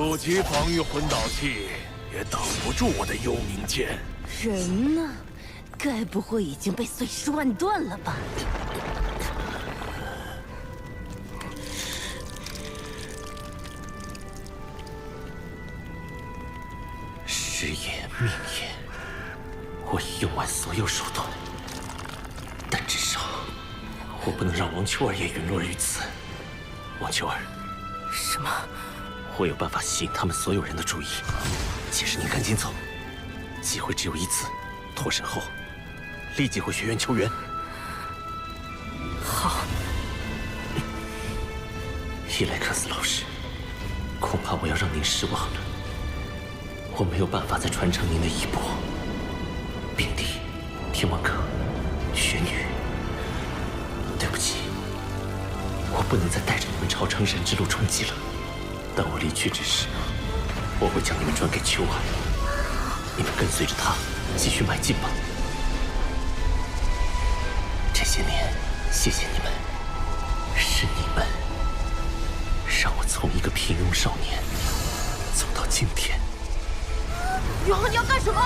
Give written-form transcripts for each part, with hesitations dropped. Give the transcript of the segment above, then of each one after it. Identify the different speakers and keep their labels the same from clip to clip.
Speaker 1: 9级防御魂导器也挡不住我的幽冥剑。
Speaker 2: 人呢？该不会已经被碎尸万段了吧？
Speaker 3: 时也命也，我已用完所有手段，但至少我不能让王秋儿也陨落于此。王秋儿，
Speaker 2: 什么？
Speaker 3: 我有办法吸引他们所有人的注意。届时你赶紧走，机会只有一次。脱身后，立即回学院求援。
Speaker 2: 好。
Speaker 3: 伊莱克斯老师，恐怕我要让您失望了。我没有办法再传承您的衣钵。冰帝、天王阁、雪女，对不起，我不能再带着你们朝成神之路冲击了。当我离去之时，我会将你们转给秋儿，你们跟随着他继续迈进吧。这些年，谢谢你们，是你们让我从一个平庸少年走到今天。
Speaker 2: 云鹤，你要干什么？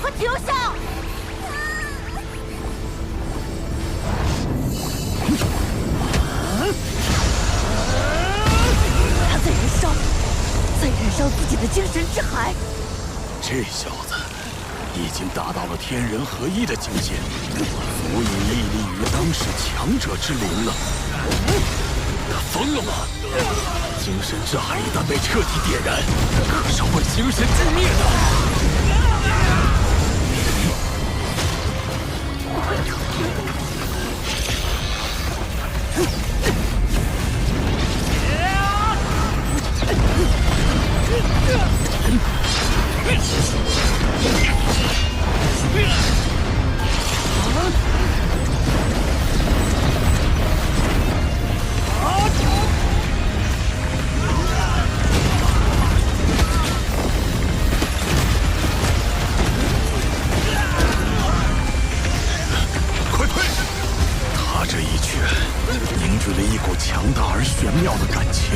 Speaker 2: 快停下！他在燃烧，在燃烧自己的精神之海。
Speaker 1: 这小子已经达到了天人合一的境界，足以屹立于当世强者之林了。他疯了吗？精神之海一旦被彻底点燃，可是会形神俱灭的。凝聚了一股强大而玄妙的感情。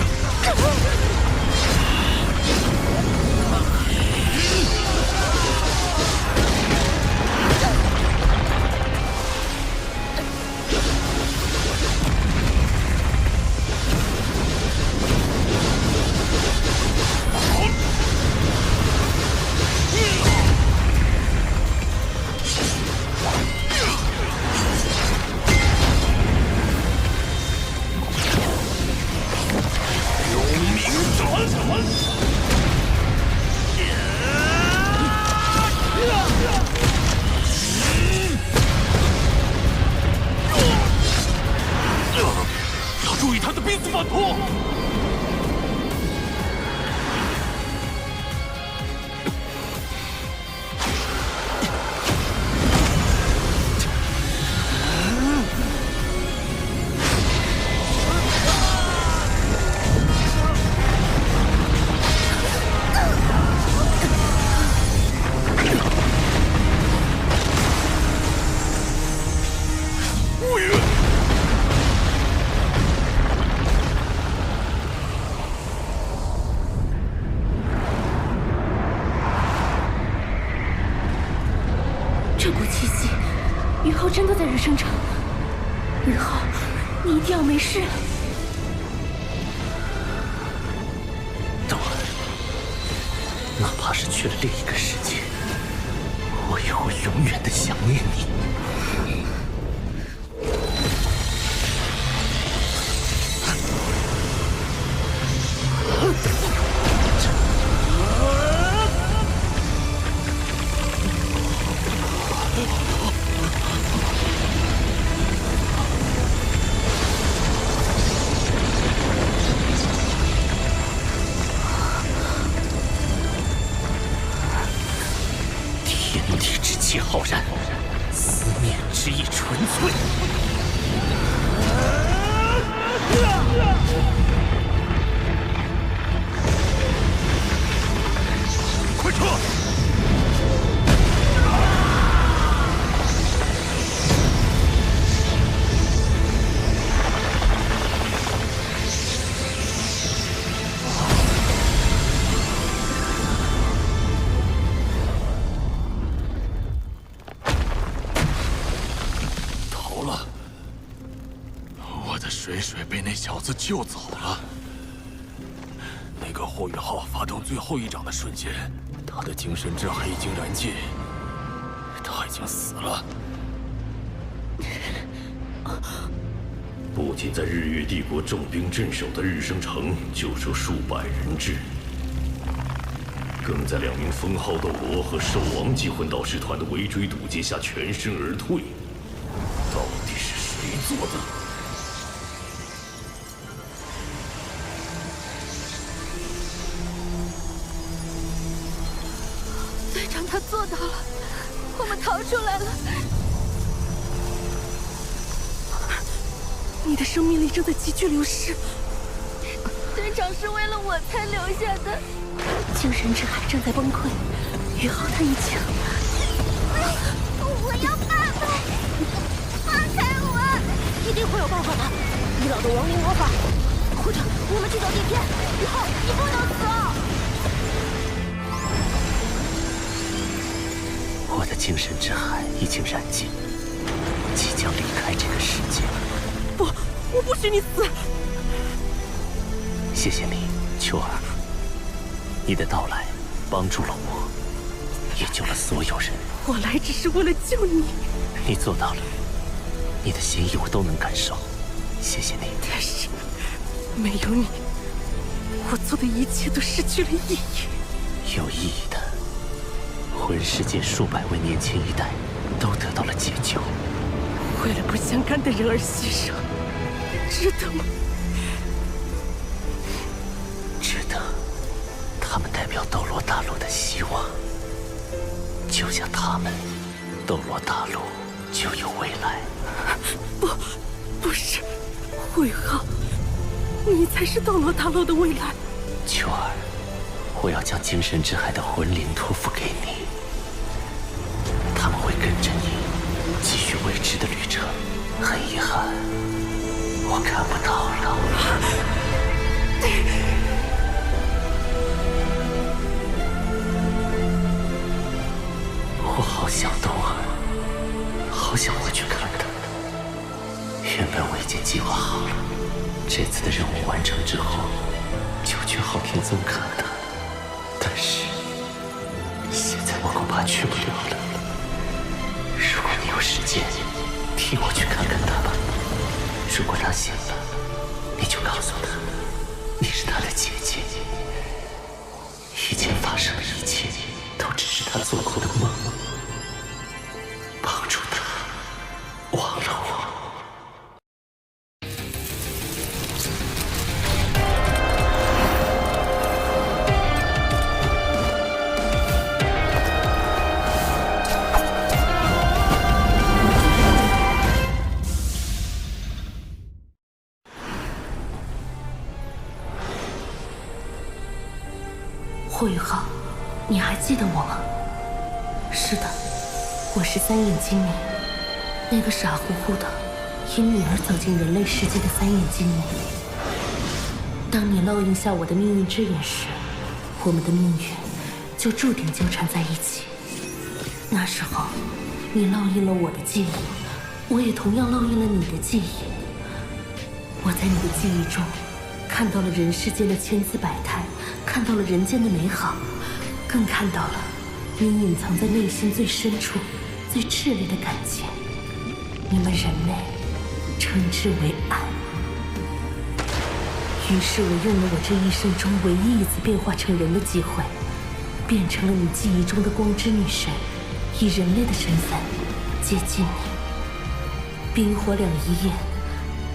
Speaker 1: 要注意他的濒死反扑！
Speaker 2: 这股气息，雨后真的在人生城。雨后，你一定要没事。
Speaker 3: 等会，哪怕是去了另一个世界，我也会永远的想念你。天地之气浩然，思念之意纯粹。快撤！
Speaker 1: 水被那小子救走了。那个霍雨浩发动最后一掌的瞬间，他的精神之海已经燃尽，他已经死了。
Speaker 4: 不仅在日月帝国重兵镇守的日升城救出数百人质，更在2名封号斗罗和兽王级魂导师团的围追堵截下全身而退。到底是谁做的？
Speaker 2: 队长他做到了，我们逃出来了。你的生命力正在急剧流失。队长是为了我才留下的。精神之海正在崩溃，宇浩他已经……我要爸爸，放开我！一定会有办法的。伊老的亡灵魔法，或者我们去找叶片。宇浩，你不能死啊！
Speaker 3: 我的精神之海已经燃尽，即将离开这个世界。
Speaker 2: 不，我不许你死！
Speaker 3: 谢谢你，秋儿。你的到来帮助了我，也救了所有人。
Speaker 2: 我来只是为了救你。
Speaker 3: 你做到了，你的心意我都能感受。谢谢你。
Speaker 2: 但是没有你，我做的一切都失去了意义。
Speaker 3: 有意义的，魂世界数百位年轻一代都得到了解救。
Speaker 2: 为了不相干的人而牺牲，值得吗？
Speaker 3: 值得。他们代表斗罗大陆的希望，就像他们，斗罗大陆就有未来。
Speaker 2: 不是，宇浩，你才是斗罗大陆的未来。
Speaker 3: 秋儿，我要将精神之海的魂灵托付给你，他们会跟着你继续未知的旅程。很遗憾，我看不到了。我好想冬儿，好想回去看她。原本我已经计划好了，这次的任务完成之后，就去昊天宗看她。但是现在我恐怕去不了了。如果你有时间，替我去看看她吧。如果她醒了，你就告诉她，你是她的姐姐。以前发生的一切，都只是她做过的梦。帮助她忘了我。
Speaker 2: 霍雨浩，你还记得我吗？是的，我是三眼精灵，那个傻乎乎的因女儿走进人类世界的三眼精灵。当你烙印下我的命运之眼时，我们的命运就注定纠缠在一起。那时候，你烙印了我的记忆，我也同样烙印了你的记忆。我在你的记忆中看到了人世间的千姿百态，看到了人间的美好，更看到了你隐藏在内心最深处、最炽烈的感情。你们人类称之为爱。于是我用了我这一生中唯一一次变化成人的机会，变成了你记忆中的光之女神，以人类的身份接近你。冰火两仪眼，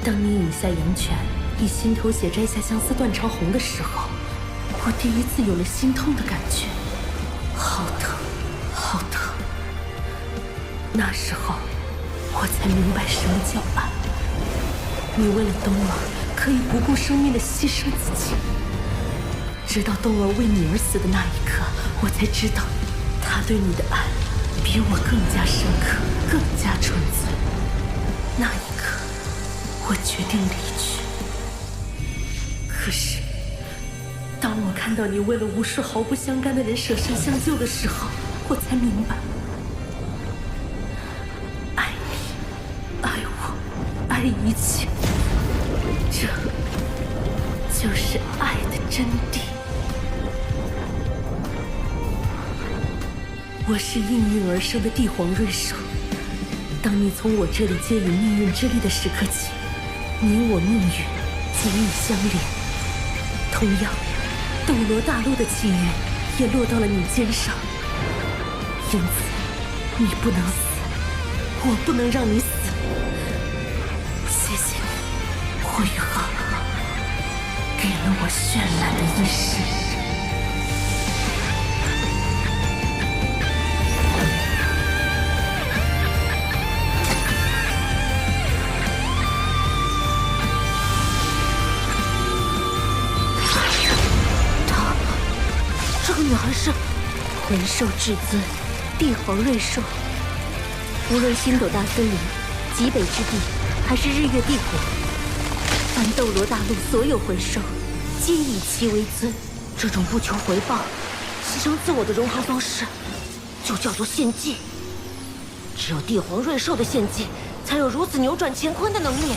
Speaker 2: 当你饮下阳泉，以心头血摘下相思断肠红的时候，我第一次有了心痛的感觉，好疼，好疼。那时候，我才明白什么叫爱。你为了冬儿，可以不顾生命的牺牲自己。直到冬儿为你而死的那一刻，我才知道，他对你的爱比我更加深刻，更加纯粹。那一刻，我决定离去。可是，当我看到你为了无数毫不相干的人舍身相救的时候，我才明白，爱你，爱我，爱一切，这就是爱的真谛。我是应运而生的帝皇瑞兽。当你从我这里接引命运之力的时刻起，你我命运紧密相连。同样，斗罗大陆的气运也落到了你肩上。因此，你不能死，我不能让你死。谢谢你，霍雨浩，给了我绚烂的一生。
Speaker 5: 这个女孩是魂兽至尊，帝皇瑞兽。无论星斗大森林、极北之地，还是日月帝国，凡斗罗大陆所有魂兽，皆以其为尊。这种不求回报、牺牲自我的融合方式，就叫做献祭。只有帝皇瑞兽的献祭，才有如此扭转乾坤的能力。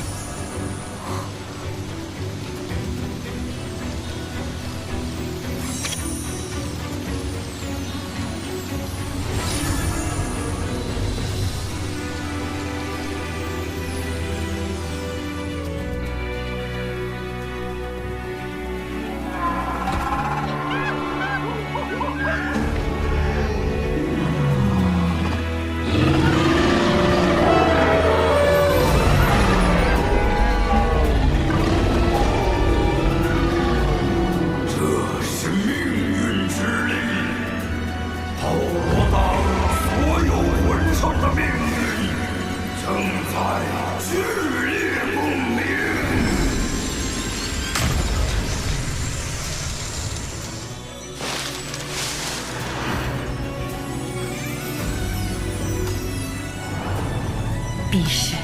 Speaker 2: 彼时，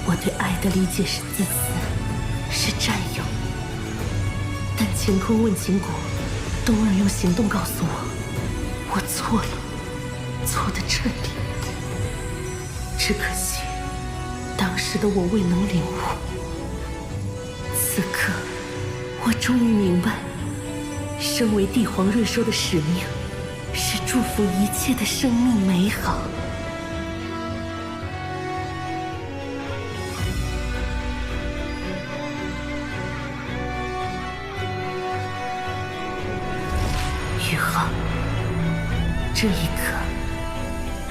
Speaker 2: 我对爱的理解是自私，是占有。但乾坤问情谷，东儿用行动告诉我，我错了，错得彻底。只可惜，当时的我未能领悟。此刻，我终于明白，身为帝皇瑞兽的使命，是祝福一切的生命美好。宇浩，这一刻，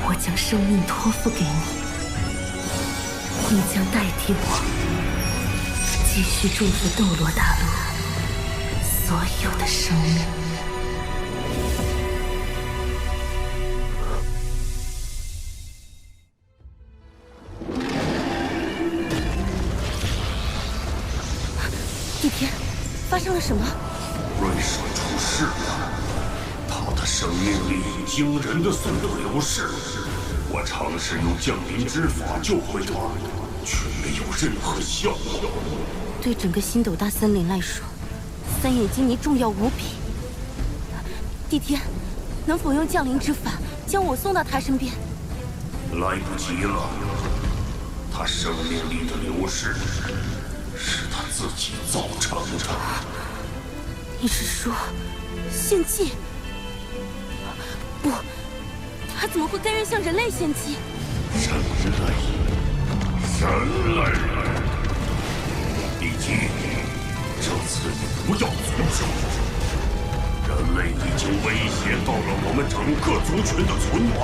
Speaker 2: 我将生命托付给你，你将代替我，继续祝福斗罗大陆所有的生命。
Speaker 5: 帝天，发生了什么？
Speaker 4: 瑞兽出事了。他的生命力惊人的速度流逝，我尝试用降临之法救回他，却没有任何效果。
Speaker 5: 对整个星斗大森林来说，三眼金泥重要无比。帝天，能否用降临之法将我送到他身边？
Speaker 4: 来不及了，他生命力的流逝是他自己造成的。
Speaker 5: 你是说献祭？不，他怎么会甘愿向人类献祭？
Speaker 4: 人类！帝姬，这次你不要阻止。人类已经威胁到了我们整个族群的存亡。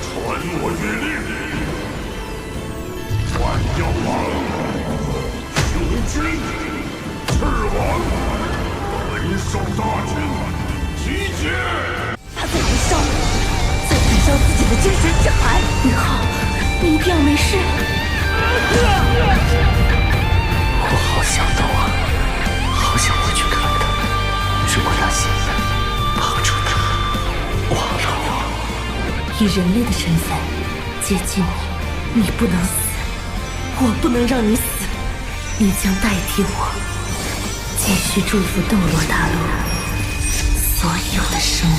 Speaker 4: 传我谕令，万妖王、雄军、赤王、魂兽大军集结！
Speaker 5: 他在燃烧，在燃烧自己的精神之海。宇浩，你一定要没事。
Speaker 3: 我好想懂啊，好想回去看看。如果他现在帮助他忘了我，
Speaker 2: 以人类的身份接近你，你不能死，我不能让你死，你将代替我，继续祝福斗罗大陆所有的生命。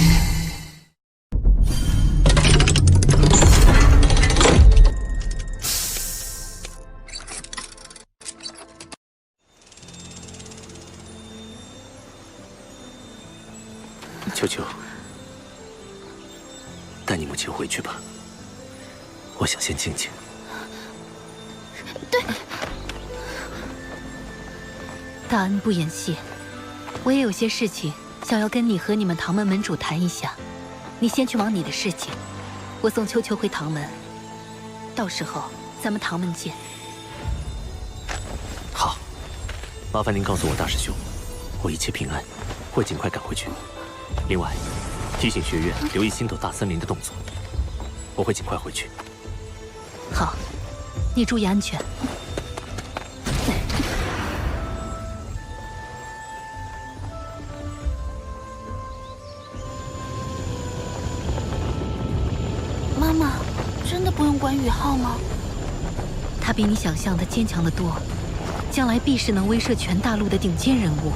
Speaker 3: 带你母亲回去吧，我想先静静。
Speaker 5: 对，大恩不言谢，我也有些事情想要跟你和你们唐门门主谈一下。你先去忙你的事情，我送秋秋回唐门，到时候咱们唐门见。
Speaker 3: 好，麻烦您告诉我大师兄，我一切平安，会尽快赶回去。另外，提醒学院留意星斗大森林的动作，我会尽快回去。
Speaker 5: 好，你注意安全。
Speaker 6: 妈妈，真的不用管宇浩吗？
Speaker 5: 他比你想象的坚强得多，将来必是能威慑全大陆的顶尖人物。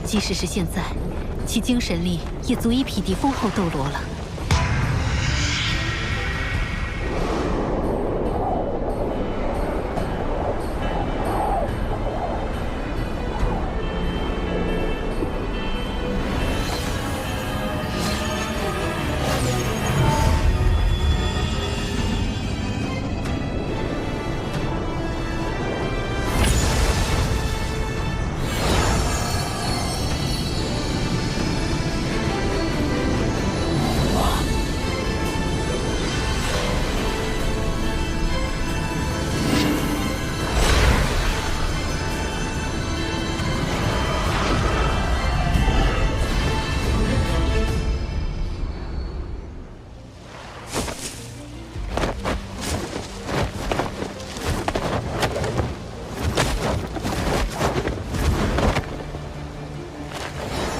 Speaker 5: 即使是现在，其精神力也足以匹敌封号斗罗了。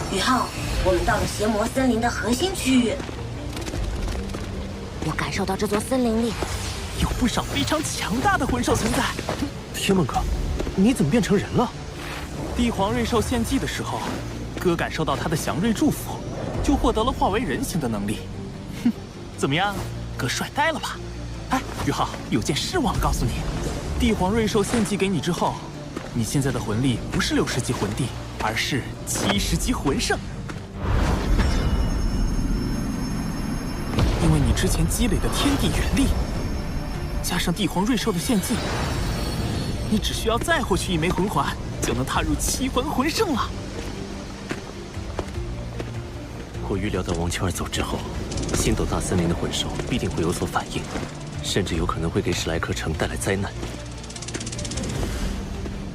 Speaker 6: 宇浩，我们到了邪魔森林的核心区域。我感受到这座森林里
Speaker 7: 有不少非常强大的魂兽存在。
Speaker 3: 天梦哥，你怎么变成人了？
Speaker 7: 帝皇瑞兽献祭的时候，哥感受到他的祥瑞祝福，就获得了化为人形的能力。哼，怎么样，哥帅呆了吧？哎，宇浩，有件事忘了告诉你，帝皇瑞兽献祭给你之后，你现在的魂力不是60级魂帝，而是70级魂圣。因为你之前积累的天地元力，加上帝皇瑞兽的献祭，你只需要再获取1枚魂环，就能踏入7魂魂圣了。
Speaker 3: 我预料到王秋儿走之后，星斗大森林的魂兽必定会有所反应，甚至有可能会给史莱克城带来灾难。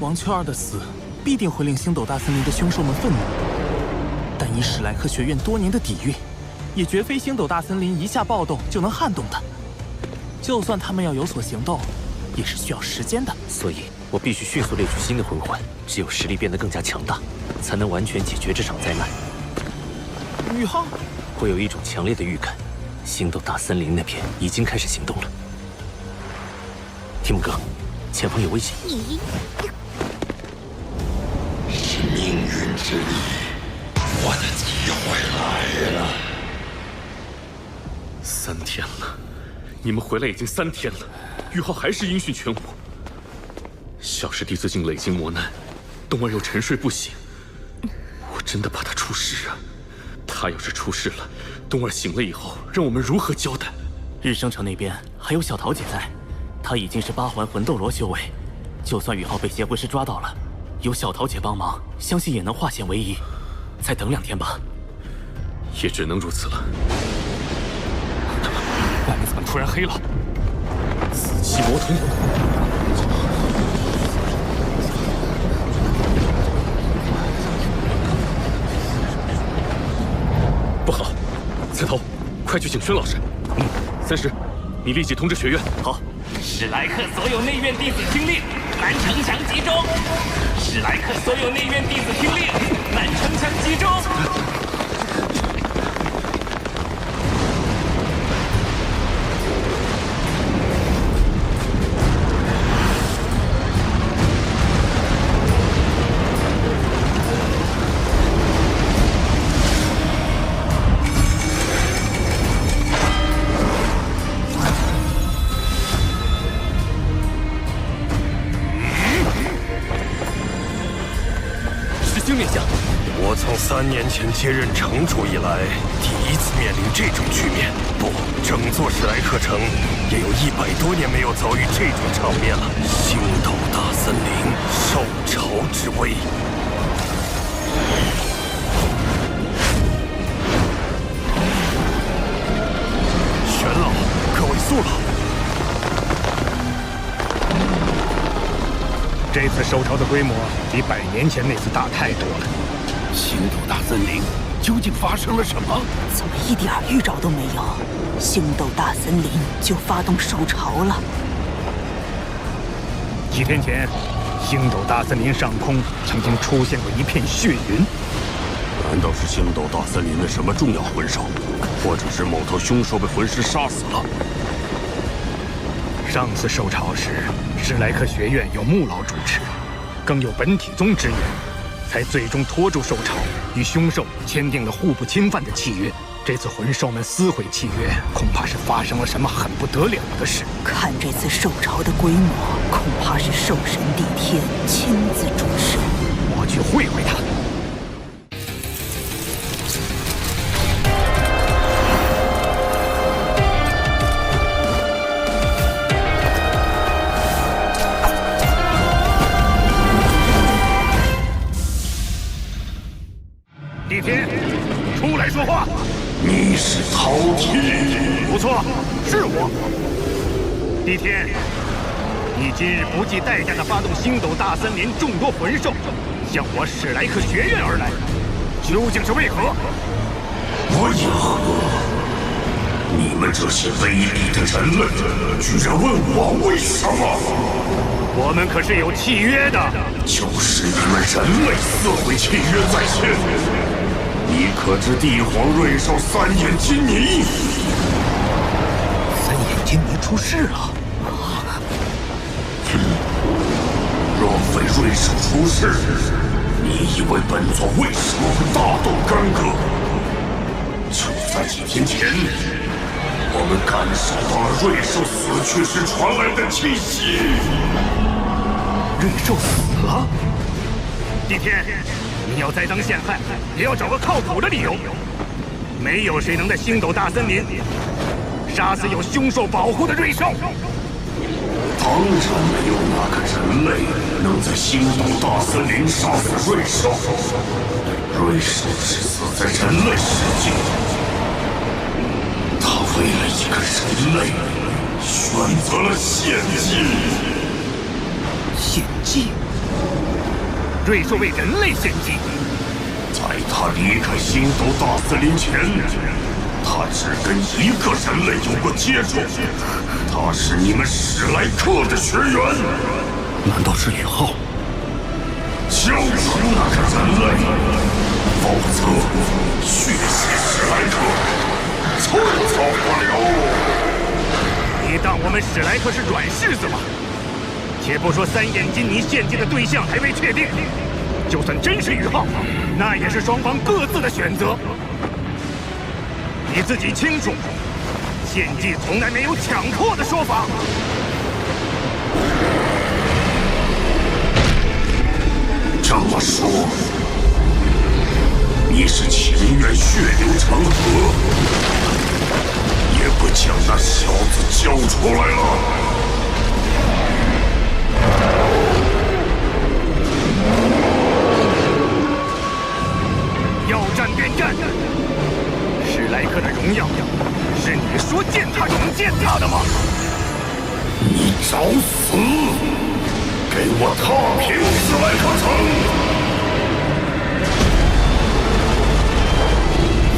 Speaker 7: 王秋儿的死必定会令星斗大森林的凶兽们愤怒，但以史莱克学院多年的底蕴，也绝非星斗大森林一下暴动就能撼动的。就算他们要有所行动，也是需要时间的。
Speaker 3: 所以，我必须迅速猎取新的魂环，只有实力变得更加强大，才能完全解决这场灾难。
Speaker 7: 宇浩，
Speaker 3: 我有一种强烈的预感，星斗大森林那边已经开始行动了。提姆哥，前方有危险！
Speaker 4: 是命运之力，我的机会来了。
Speaker 1: 3天了，你们回来已经3天了，宇浩还是音讯全无。小师弟最近累经磨难，冬儿又沉睡不醒，我真的怕他出事啊！他要是出事了，冬儿醒了以后，让我们如何交代？
Speaker 7: 日升城那边还有小桃姐在，她已经是8环魂斗罗修为，就算宇浩被邪魂师抓到了，有小桃姐帮忙，相信也能化险为夷。再等2天吧。
Speaker 1: 也只能如此了。
Speaker 7: 外面怎么突然黑了？
Speaker 1: 紫气魔瞳。不好，刺头，快去请轩老师。30，你立即通知学院。
Speaker 7: 好。
Speaker 8: 史莱克所有内院弟子听令，南城墙集中！史莱克所有内院弟子听令，南城墙集中！
Speaker 1: 师兄殿下，
Speaker 4: 我从3年前接任城主以来，第一次
Speaker 1: 次面临这种局面。不，整座史莱克城也有100多年没有遭遇这种场面了。星斗大森林，受潮之威。玄老，可尾速了！
Speaker 9: 这次受潮的规模比100年前那次大太多了。
Speaker 1: 星斗大森林究竟发生了什么？
Speaker 10: 怎么一点预兆都没有？星斗大森林就发动受潮了。
Speaker 9: 几天前，星斗大森林上空曾经出现过一片血云。
Speaker 4: 难道是星斗大森林的什么重要魂兽，或者是某头凶兽被魂师杀死了？
Speaker 9: 上次受潮时，史莱克学院有穆老主持，更有本体宗支援，才最终拖住受潮，与凶兽签订了互不侵犯的契约。这次魂兽们撕毁契约，恐怕是发生了什么很不得了的事。
Speaker 10: 看这次受潮的规模，恐怕是兽神帝天亲自主持。
Speaker 9: 我去会会他。帝天，出来说话。
Speaker 4: 你是饕餮？
Speaker 9: 不错，是我。帝天，你今日不计代价地发动星斗大森林众多魂兽，向我史莱克学院而来，究竟是为何？
Speaker 4: 为何？你们这些卑鄙的人类，居然问我为什么？
Speaker 9: 我们可是有契约的。
Speaker 4: 就是你们人类撕毁契约在先。你可知帝皇瑞兽3眼金尼？3
Speaker 1: 眼金尼出事了。
Speaker 4: 若非瑞兽出事，你以为本座为什么会大动干戈？就在几天前，我们感受到了瑞兽死去时传来的气息。
Speaker 1: 瑞兽死了？
Speaker 9: 帝天，你要栽赃陷害，也要找个靠谱的理由。没有谁能在星斗大森林杀死有凶兽保护的瑞兽。
Speaker 4: 当然没有哪个人类能在星斗大森林杀死瑞兽。瑞兽是死在人类世界，他为了一个人类选择了献祭。
Speaker 1: 献祭？
Speaker 9: 瑞兽为人类献祭。
Speaker 4: 在他离开星斗大森林前，他只跟一个人类有过接触，他是你们史莱克的学员。
Speaker 1: 难道是宇浩？
Speaker 4: 交出那个人类，否则血洗史莱克，寸草不留。
Speaker 9: 你当我们史莱克是软柿子吗？且不说3眼金尼献祭的对象还未确定，就算真是宇浩，那也是双方各自的选择。你自己清楚，献祭从来没有强迫的说法。
Speaker 4: 这么说，你是情愿血流成河，也不将那小子交出来了？
Speaker 9: 要战便战，史莱克的荣耀是你说践踏就能践踏的吗？
Speaker 4: 你找死！给我踏平史莱克城！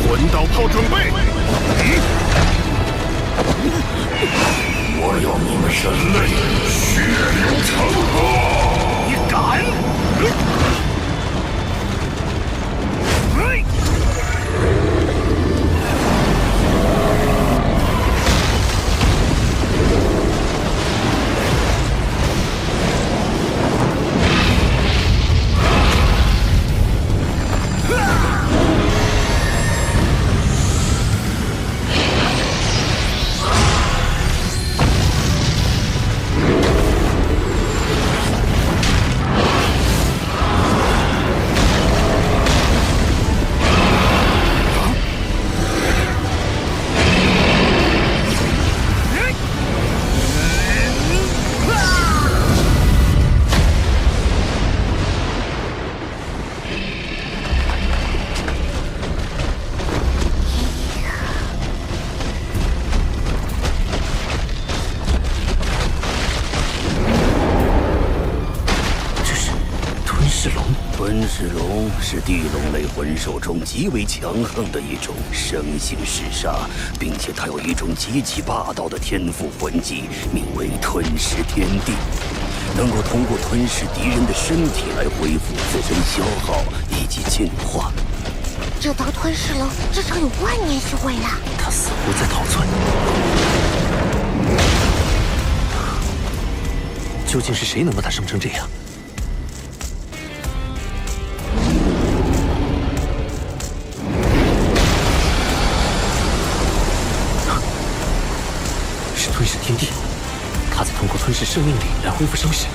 Speaker 1: 魂导炮准备！
Speaker 4: 我要你们人类血流成河！
Speaker 9: 你敢！
Speaker 1: 吞噬龙是地龙类魂兽中极为强横的一种生性嗜杀，并且它有一种极其霸道的天赋魂技，名为吞噬天地，能够通过吞噬敌人的身体来恢复自身消耗以及进化。
Speaker 5: 这头吞噬龙至少有万年修为了。
Speaker 3: 他似乎在逃窜。究竟是谁能把他生成这样？是吞噬天地，他在通过吞噬生命力来恢复伤势。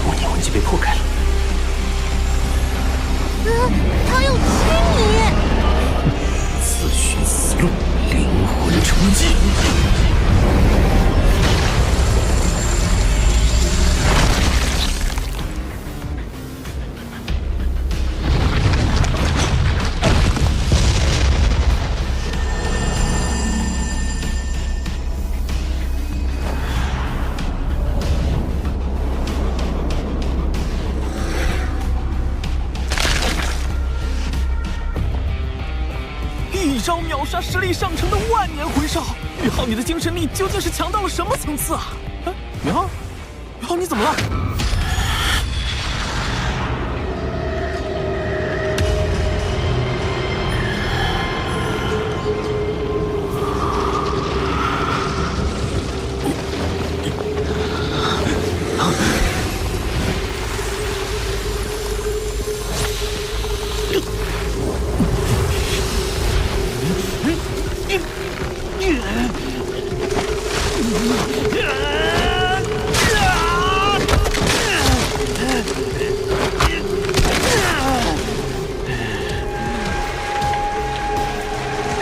Speaker 3: 模拟魂技被破开了。
Speaker 5: 他要亲你！
Speaker 3: 自寻死路，灵魂冲击。
Speaker 7: 一招秒杀实力上乘的万年魂兽，宇浩，你的精神力究竟是强到了什么层次啊？宇浩，宇浩，你怎么了？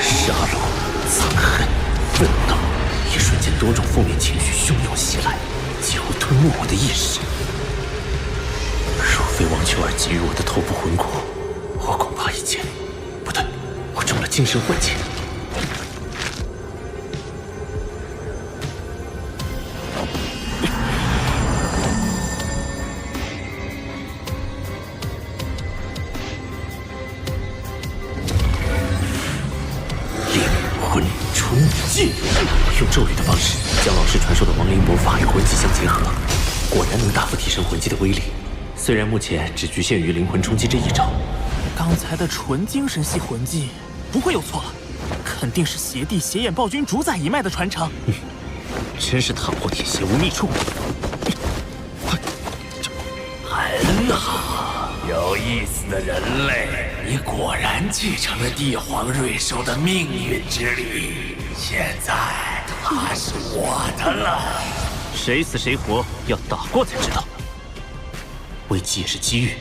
Speaker 3: 杀戮、憎恨、愤怒，一瞬间多种负面情绪汹涌袭来，几乎吞没我的意识。若非王秋儿给予我的头部魂骨，我恐怕已经……不对，我中了精神幻境。用咒语的方式将老师传授的亡灵魔法与魂技相结合，果然能大幅提升魂技的威力。虽然目前只局限于灵魂冲击这一招，
Speaker 7: 刚才的纯精神系魂技不会有错了，肯定是邪帝邪眼暴君主宰一脉的传承。
Speaker 3: 真是踏破铁鞋无觅处。
Speaker 8: 很好，有意思的人类，你果然继承了帝皇瑞兽的命运之力。现在他是我的了。
Speaker 3: 谁死谁活，要打过才知道。危机也是机遇，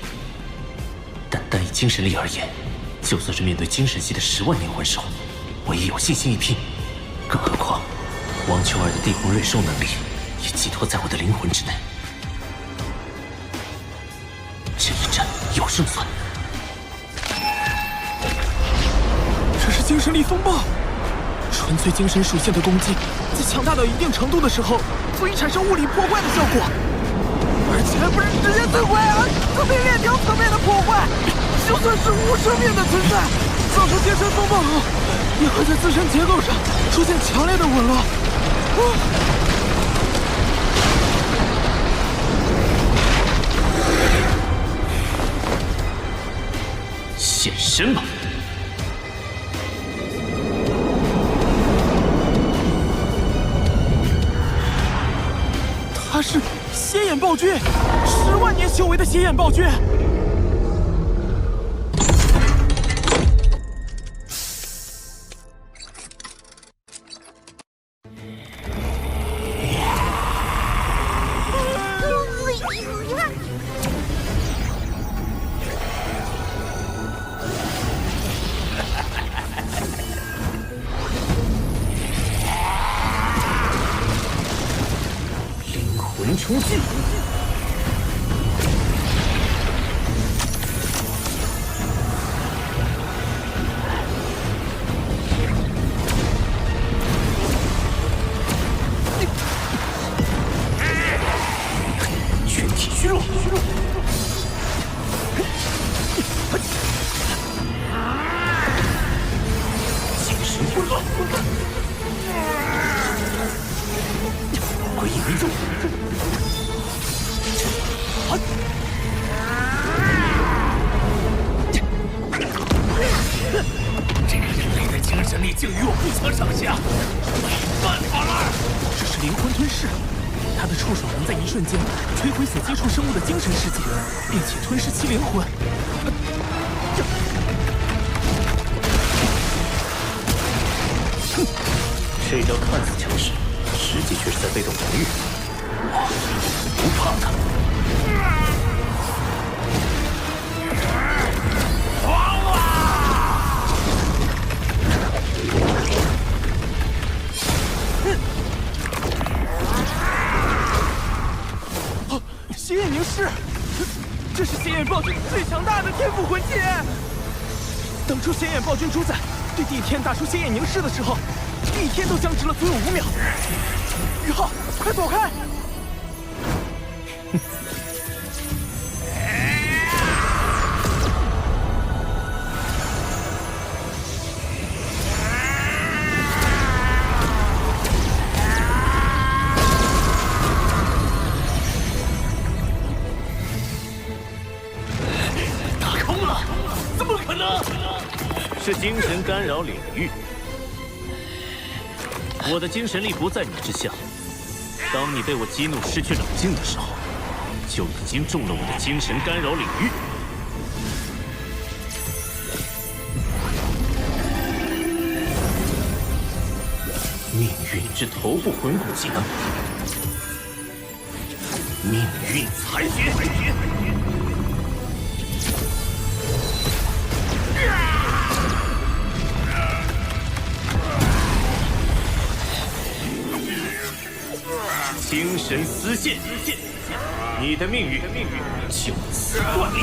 Speaker 3: 但单以精神力而言，就算是面对精神系的10万年魂兽，我也有信心一拼。更何况，王秋儿的地魂瑞兽能力也寄托在我的灵魂之内。这一战有胜算。
Speaker 7: 这是精神力风暴。纯粹精神属性的攻击，在强大到一定程度的时候，足以产生物理破坏的效果，而且还不是直接摧毁，而是被链条层面的破坏。就算是无生命的存在，造成精神风暴后，也会在自身结构上出现强烈的紊乱。
Speaker 3: 现身吧！
Speaker 7: 他是邪眼暴君，10万年修为的邪眼暴君。
Speaker 3: 冲击！鬼影为重。这个人类的精神力竟与我不相上下，没办法了。
Speaker 7: 这是灵魂吞噬，他的触手能在一瞬间摧毁所接触生物的精神世界，并且吞噬其灵魂。
Speaker 3: 这招看似强势，实际却是在被动防御。我不怕他。
Speaker 7: 血眼凝视，这是血眼暴君最强大的天赋魂技。当初血眼暴君主宰对帝天打出血眼凝视的时候，帝天都僵直了足有5秒。宇浩，快躲开！
Speaker 3: 是精神干扰领域，我的精神力不在你之下。当你被我激怒失去冷静的时候，就已经中了我的精神干扰领域。命运之头部魂骨技能，命运裁决。精神丝线，你的命运就此断裂。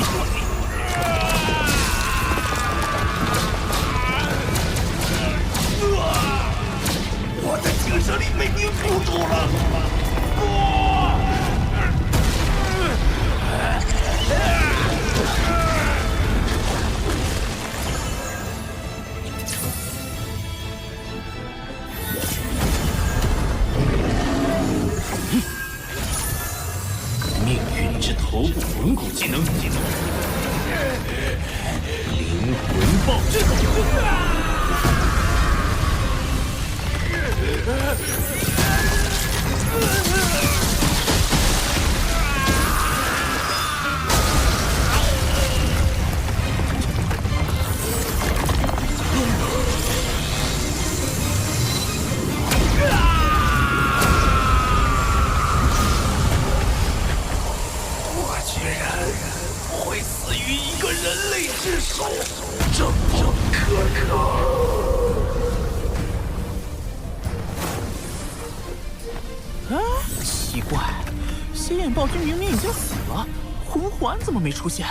Speaker 3: 我的精神力被凝固住了。命运之头部魂骨技能，灵魂暴君。我居然会死于一个人类之手，这么可能？
Speaker 7: 奇怪，血眼暴君明明已经死了，魂环怎么没出现？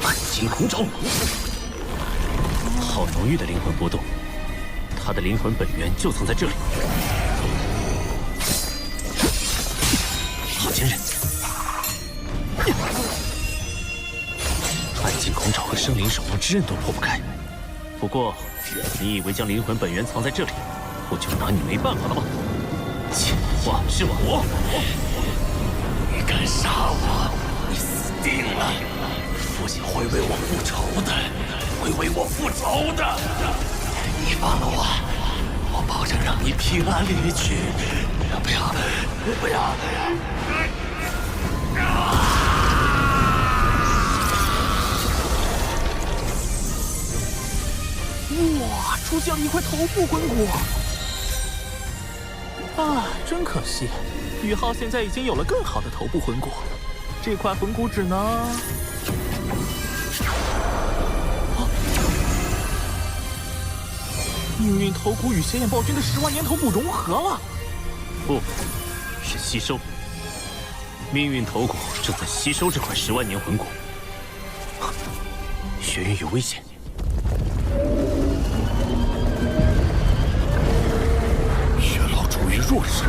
Speaker 3: 暗金红爪，好浓郁的灵魂波动，他的灵魂本源就藏在这里。好坚韧！暗金红爪和生灵守望之刃都破不开。不过，你以为将灵魂本源藏在这里，我就拿你没办法了吗？简化之我，
Speaker 8: 你敢杀我，你死定了！父亲会为我复仇的，会为我复仇的。你放了我，我保证让你平安离去。不要，不要！
Speaker 7: 哇，出现了一块头部魂骨！啊，真可惜，宇浩现在已经有了更好的头部魂骨，这块魂骨只能……命运头骨与血眼暴君的10万年头骨融合了，
Speaker 3: 不是吸收。命运头骨正在吸收这块10万年魂骨，学院有危险。
Speaker 1: 月老处于弱势，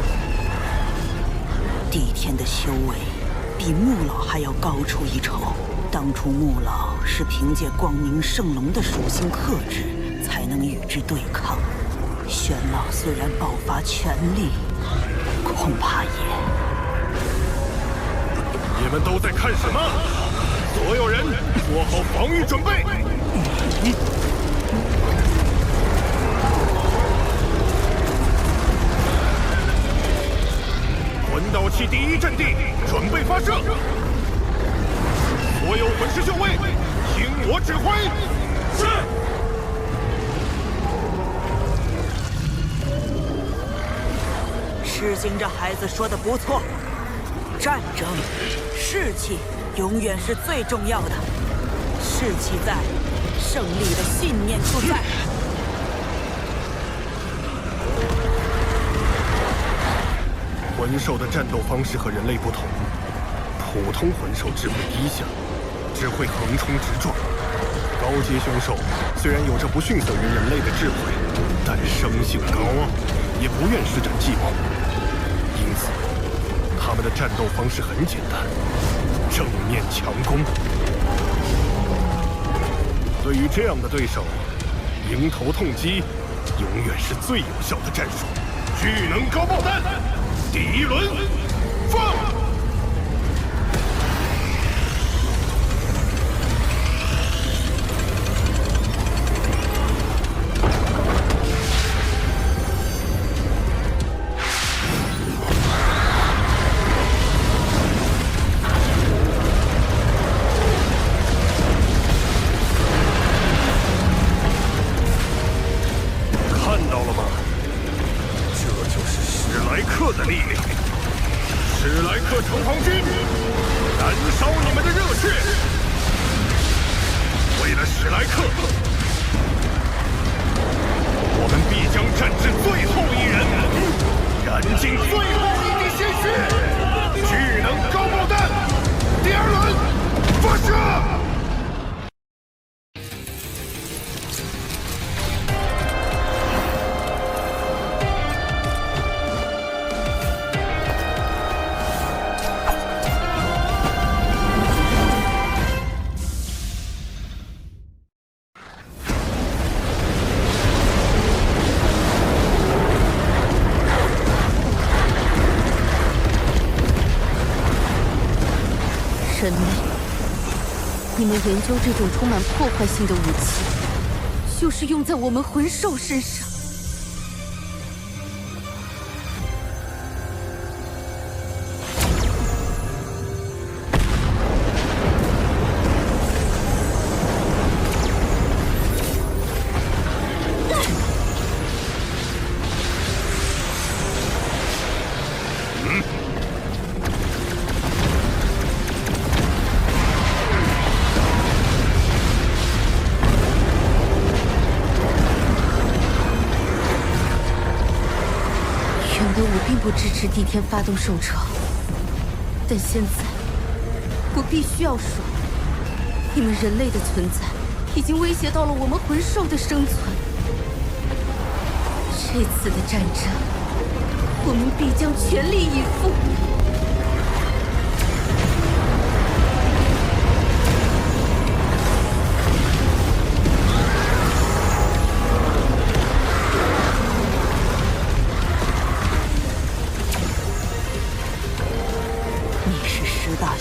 Speaker 10: 帝天的修为比穆老还要高出一筹。当初穆老是凭借光明圣龙的属性克制，才能与之对抗。玄老虽然爆发全力，恐怕也……
Speaker 4: 你们都在看什么？所有人做好防御准备！魂导器第一阵地准备发射，所有魂师校尉，听我指挥。是。
Speaker 10: 痴心这孩子说的不错，战争，士气永远是最重要的。士气在，胜利的信念就在。
Speaker 4: 魂兽的战斗方式和人类不同，普通魂兽智慧低下，只会横冲直撞。高阶凶兽虽然有着不逊色于人类的智慧，但生性高傲，也不愿施展计谋。因此，他们的战斗方式很简单，正面强攻。对于这样的对手，迎头痛击永远是最有效的战术。巨能高爆弹，第一轮放！
Speaker 5: 人类，你们研究这种充满破坏性的武器，就是用在我们魂兽身上。不支持帝天发动兽潮，但现在我必须要说，你们人类的存在已经威胁到了我们魂兽的生存。这次的战争，我们必将全力以赴。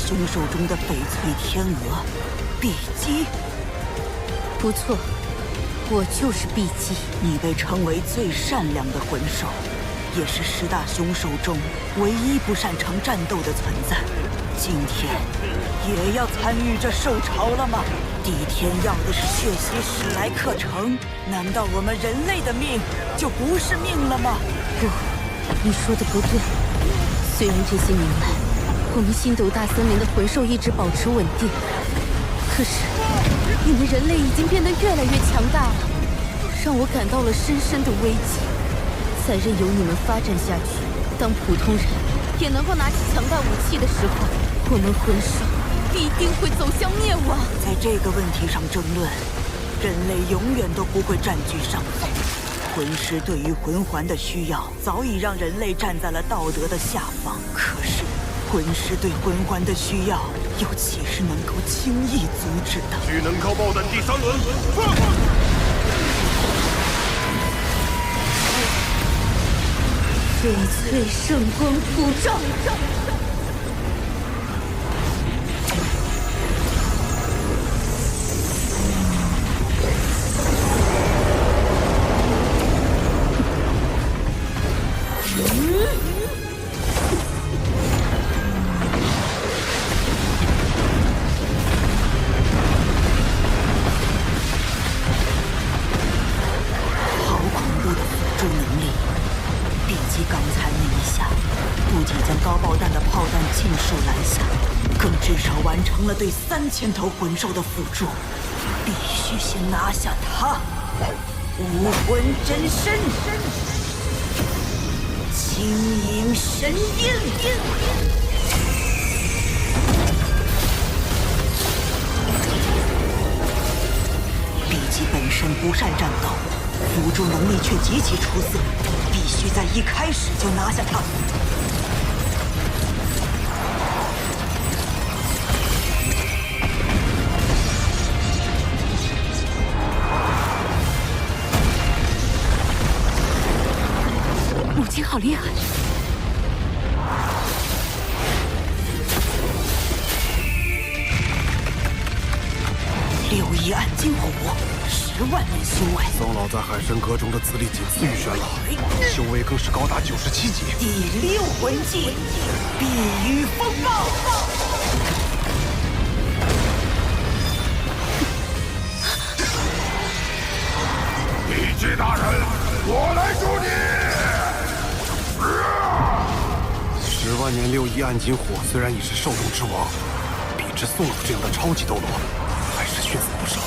Speaker 5: 凶兽中的翡翠天鹅，碧姬。不错，我就是碧姬。
Speaker 10: 你被称为最善良的魂兽，也是10大凶兽中唯一不擅长战斗的存在。今天也要参与这兽潮了吗？帝天要的是血洗史莱克城，难道我们人类的命就不是命了吗？
Speaker 5: 不，你说的不对。虽然这些年来，我们星斗大森林的魂兽一直保持稳定，可是你们人类已经变得越来越强大了，让我感到了深深的危机。再任由你们发展下去，当普通人也能够拿起强大武器的时候，我们魂兽必定会走向灭亡。
Speaker 10: 在这个问题上争论，人类永远都不会占据上风。魂师对于魂环的需要，早已让人类站在了道德的下方。可是魂师对魂环的需要，又岂是能够轻易阻止的？
Speaker 4: 巨能高爆弹第3轮，
Speaker 5: 翡翠圣光普照。
Speaker 10: 成了对3000头魂兽的辅助，必须先拿下他。武魂真身，轻盈神音。比基本身不善战斗，辅助能力却极其出色，必须在一开始就拿下他。
Speaker 5: 母亲好厉害！61
Speaker 10: 暗金虎，10万年修为。
Speaker 4: 宋老在海神阁中的资历仅次于玄老，修为更是高达97级。
Speaker 10: 第6魂技，碧羽风暴。
Speaker 4: 比基大人，我来助你！10万年61暗金火虽然已是兽种之王，比之宋老这样的超级斗罗，还是逊色不少。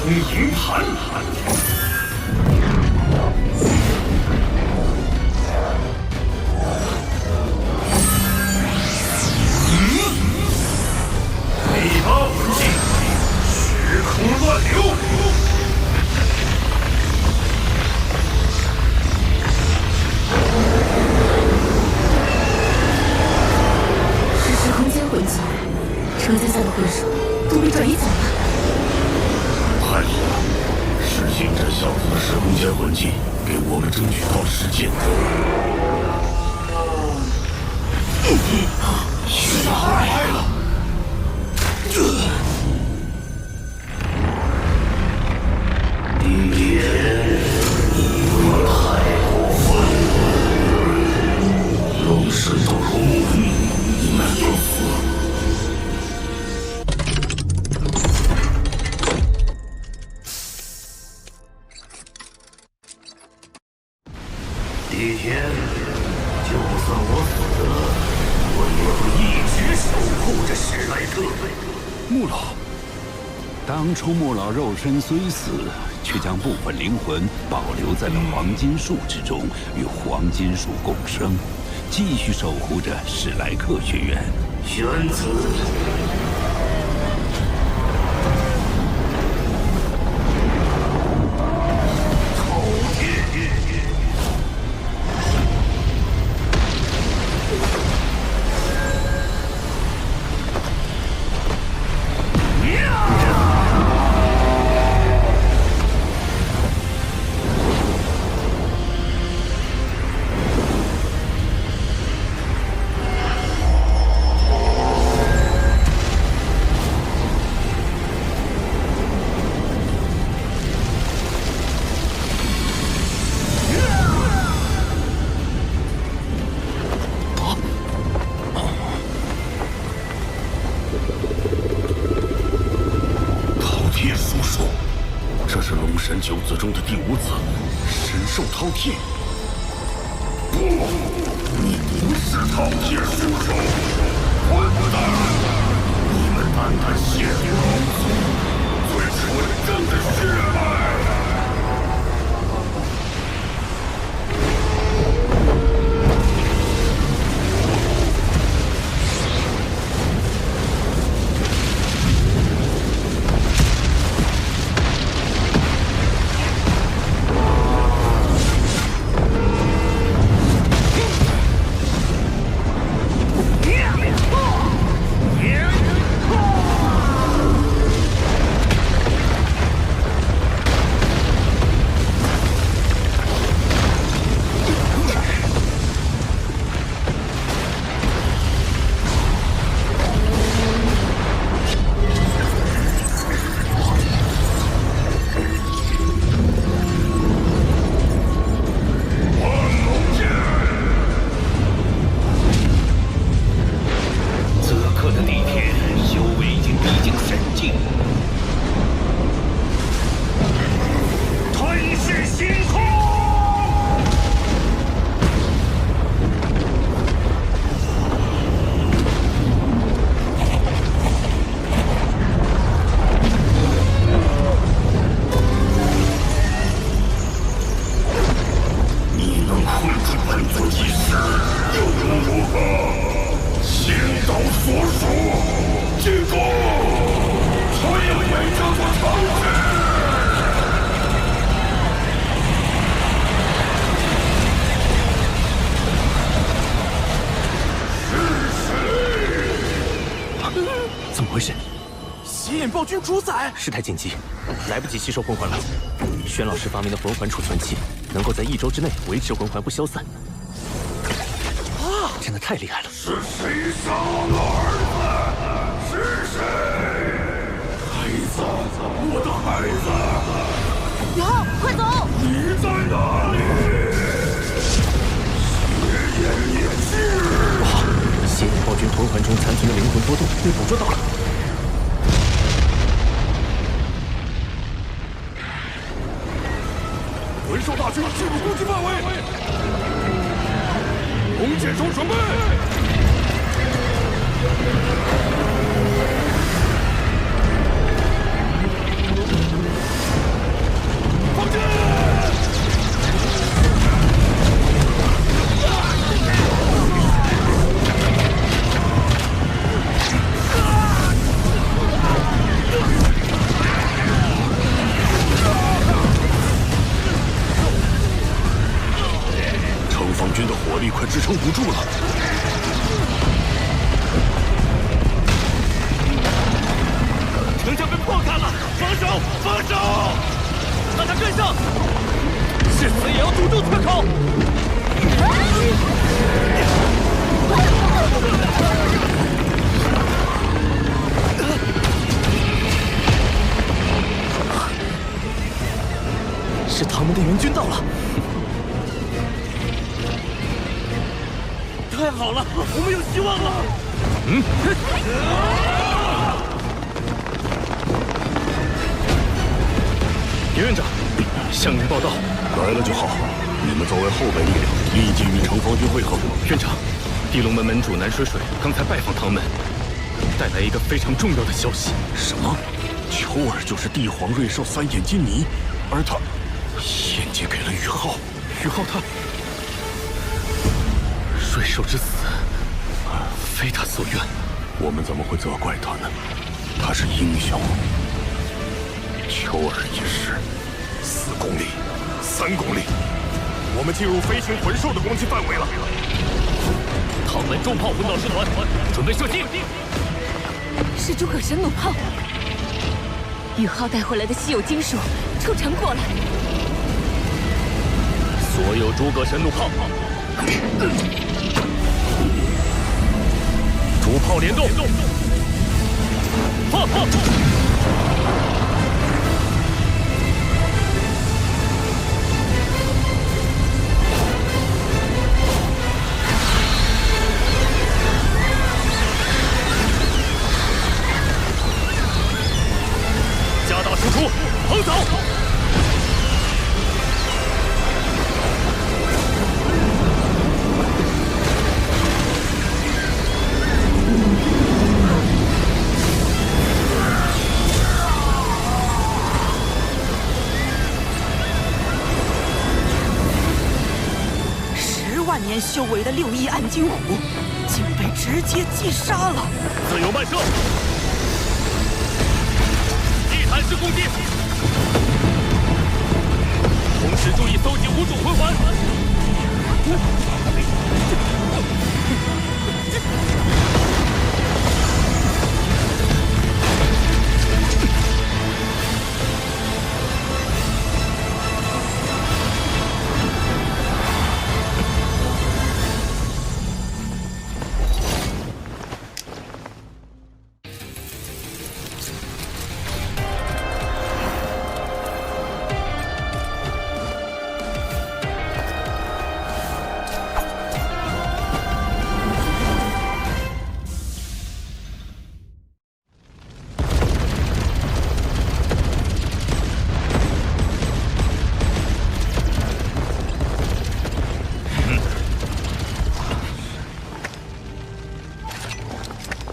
Speaker 4: 银盘。第8魂技，时空乱流。
Speaker 2: 是时空间魂技，车间下的魂术都被转移走了。
Speaker 4: 太好了！是星这小子的时空间魂技，给我们争取到了时间。血号来了！帝天，你们太过分了！龙神斗罗木，你们要死！ 帝天，就算我死了，我也会一直守护着史莱克。
Speaker 1: 穆老，
Speaker 11: 当初穆老肉身虽死，却将部分灵魂保留在了黄金树之中，与黄金树共生，继续守护着史莱克学院。
Speaker 4: 玄子。 九子中的第5子，神兽饕餮。不，你不是饕餮叔叔，混蛋！你们单单亵渎老祖最纯正的血脉。
Speaker 7: 怎么回事？邪眼暴君主宰！事态紧急，来不及吸收魂环了。轩老师发明的魂环储存器，能够在1周之内维持魂环不消散。啊！真的太厉害了！
Speaker 4: 是谁杀了儿子？是谁？孩子，我的孩子！
Speaker 5: 宇浩，快走！
Speaker 4: 你在哪里？邪眼灭世！
Speaker 7: 不好！邪眼暴君魂环中残存的灵魂波动被捕捉到了。
Speaker 4: 魂兽大军进入攻击范围，弓箭手准备，放箭！方军的火力快支撑不住了，
Speaker 7: 城墙被破开了，防守，防守！让他跟上，誓死也要堵住缺口！是他们的援军到了。 太好了，我们有希望了！
Speaker 9: 叶院长，向您报道，
Speaker 4: 来了就好。你们作为后备力量，立即与城防军会合。
Speaker 9: 院长，地龙门门主南水水刚才拜访唐门，带来一个非常重要的消息。
Speaker 4: 什么？
Speaker 1: 秋儿就是帝皇瑞兽三眼金尼，而他献祭给了宇浩。宇浩他
Speaker 7: 瑞兽之死，非他所愿。
Speaker 1: 我们怎么会责怪他呢？他是英雄。秋儿一事，4公里，3公里，我们进入飞行魂兽的攻击范围了。
Speaker 7: 唐门重炮魂导师团准备射击。
Speaker 5: 是诸葛神弩炮。宇浩带回来的稀有金属抽成过来。
Speaker 7: 所有诸葛神弩炮，主炮联动，炮！加大输出，横扫！10
Speaker 10: 万年修为的6翼暗金虎，竟被直接击杀了。
Speaker 7: 自由慢射，地毯式攻击，同时注意搜集无主魂环。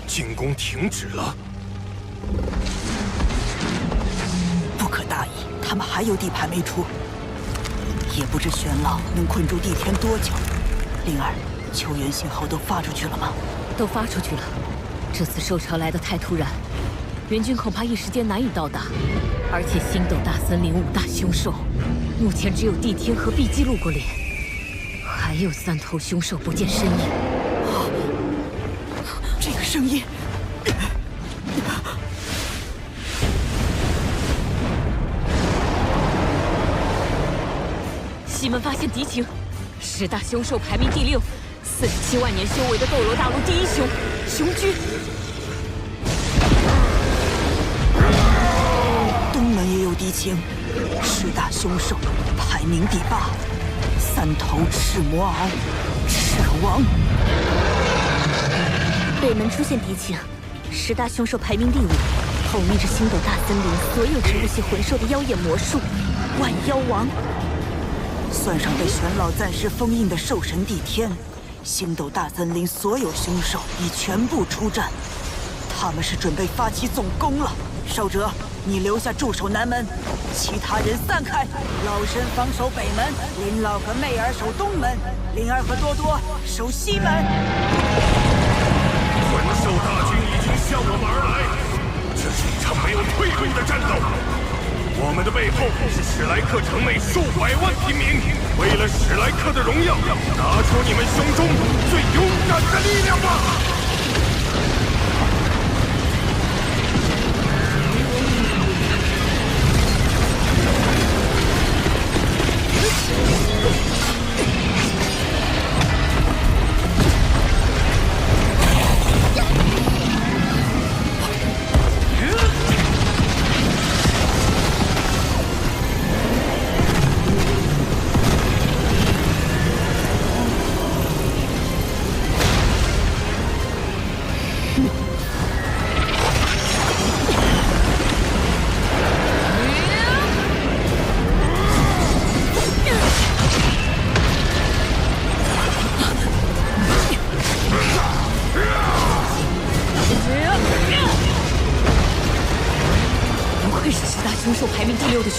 Speaker 1: 进攻停止了。
Speaker 10: 不可大意，他们还有地盘没出，也不知玄老能困住帝天多久。灵儿，求援信号都发出去了吗？
Speaker 5: 都发出去了。这次兽潮来得太突然，援军恐怕一时间难以到达。而且星斗大森林5大凶兽，目前只有帝天和碧姬露过脸，还有3头凶兽不见身影。
Speaker 10: 这个声音，
Speaker 5: 西门发现敌情，10大凶兽排名第6，47万年修为的斗罗大陆第1雄雄居。
Speaker 10: 东门也有敌情，10大凶兽排名第8，3头赤魔鳌，赤王。
Speaker 5: 北门出现敌情，10大凶兽排名第5，统御着星斗大森林所有植物系魂兽的妖眼魔术，万妖王。
Speaker 10: 算上被玄老暂时封印的兽神帝天，星斗大森林所有凶兽已全部出战，他们是准备发起总攻了。少哲，你留下驻守南门，其他人散开。老身防守北门，林老和媚儿守东门，灵儿和多多守西门。
Speaker 4: 魂兽大军已经向我们而来，这是一场没有退路的战斗。我们的背后是史莱克城内数百万平民，为了史莱克的荣耀，拿出你们胸中最勇敢的力量吧！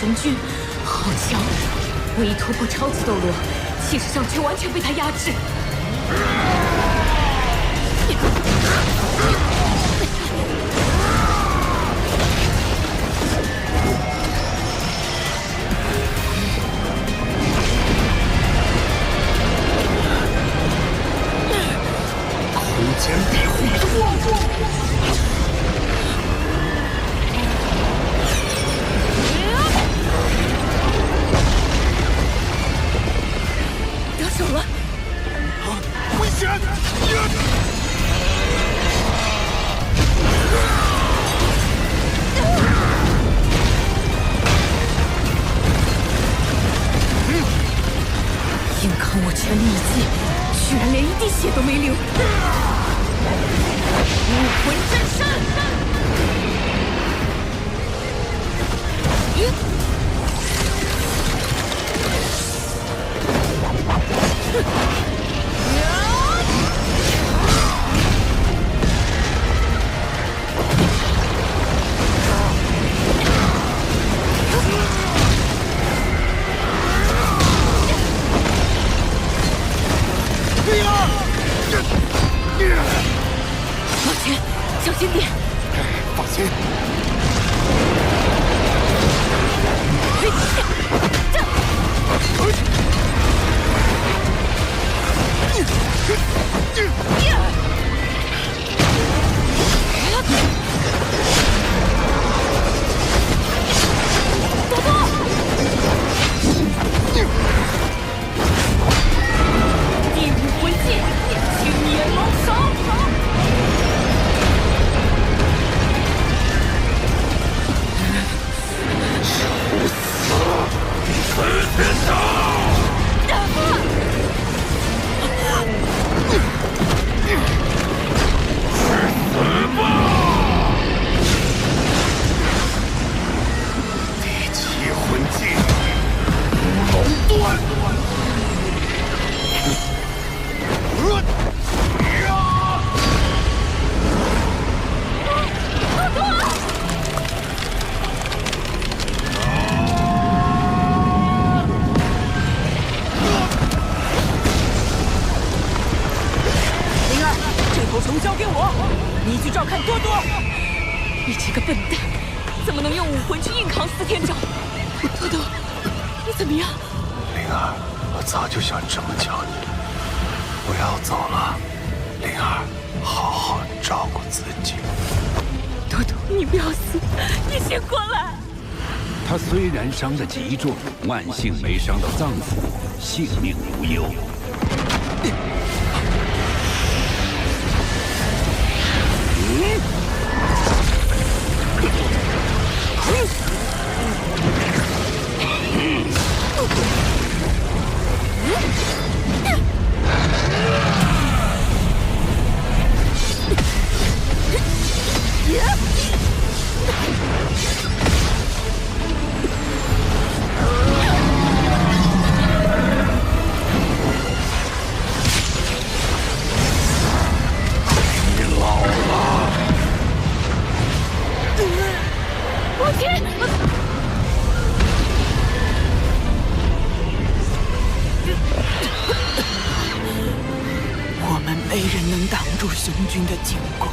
Speaker 2: 雄军，好强！我一突破超级斗罗，气势上却完全被他压制。
Speaker 8: 空间庇护。
Speaker 2: 得手了！
Speaker 8: 危险！
Speaker 2: 硬扛我全力一击，居然连一滴血都没流。武魂真身！往前，小心点！
Speaker 8: 放心。
Speaker 2: 多多！第五魂技，青眼龙手！
Speaker 8: 第七魂技，乌龙断。
Speaker 2: 球交给我，你去照看多多。你这个笨蛋，怎么能用武魂去硬扛4天掌？多多，你怎么样？
Speaker 8: 灵儿，我早就想这么叫你了。我要走了，灵儿，好好照顾自己。
Speaker 2: 多多，你不要死，你先过来。
Speaker 11: 他虽然伤得极重，万幸没伤到脏腑，性命无忧。
Speaker 10: 没人能挡住雄军的进攻，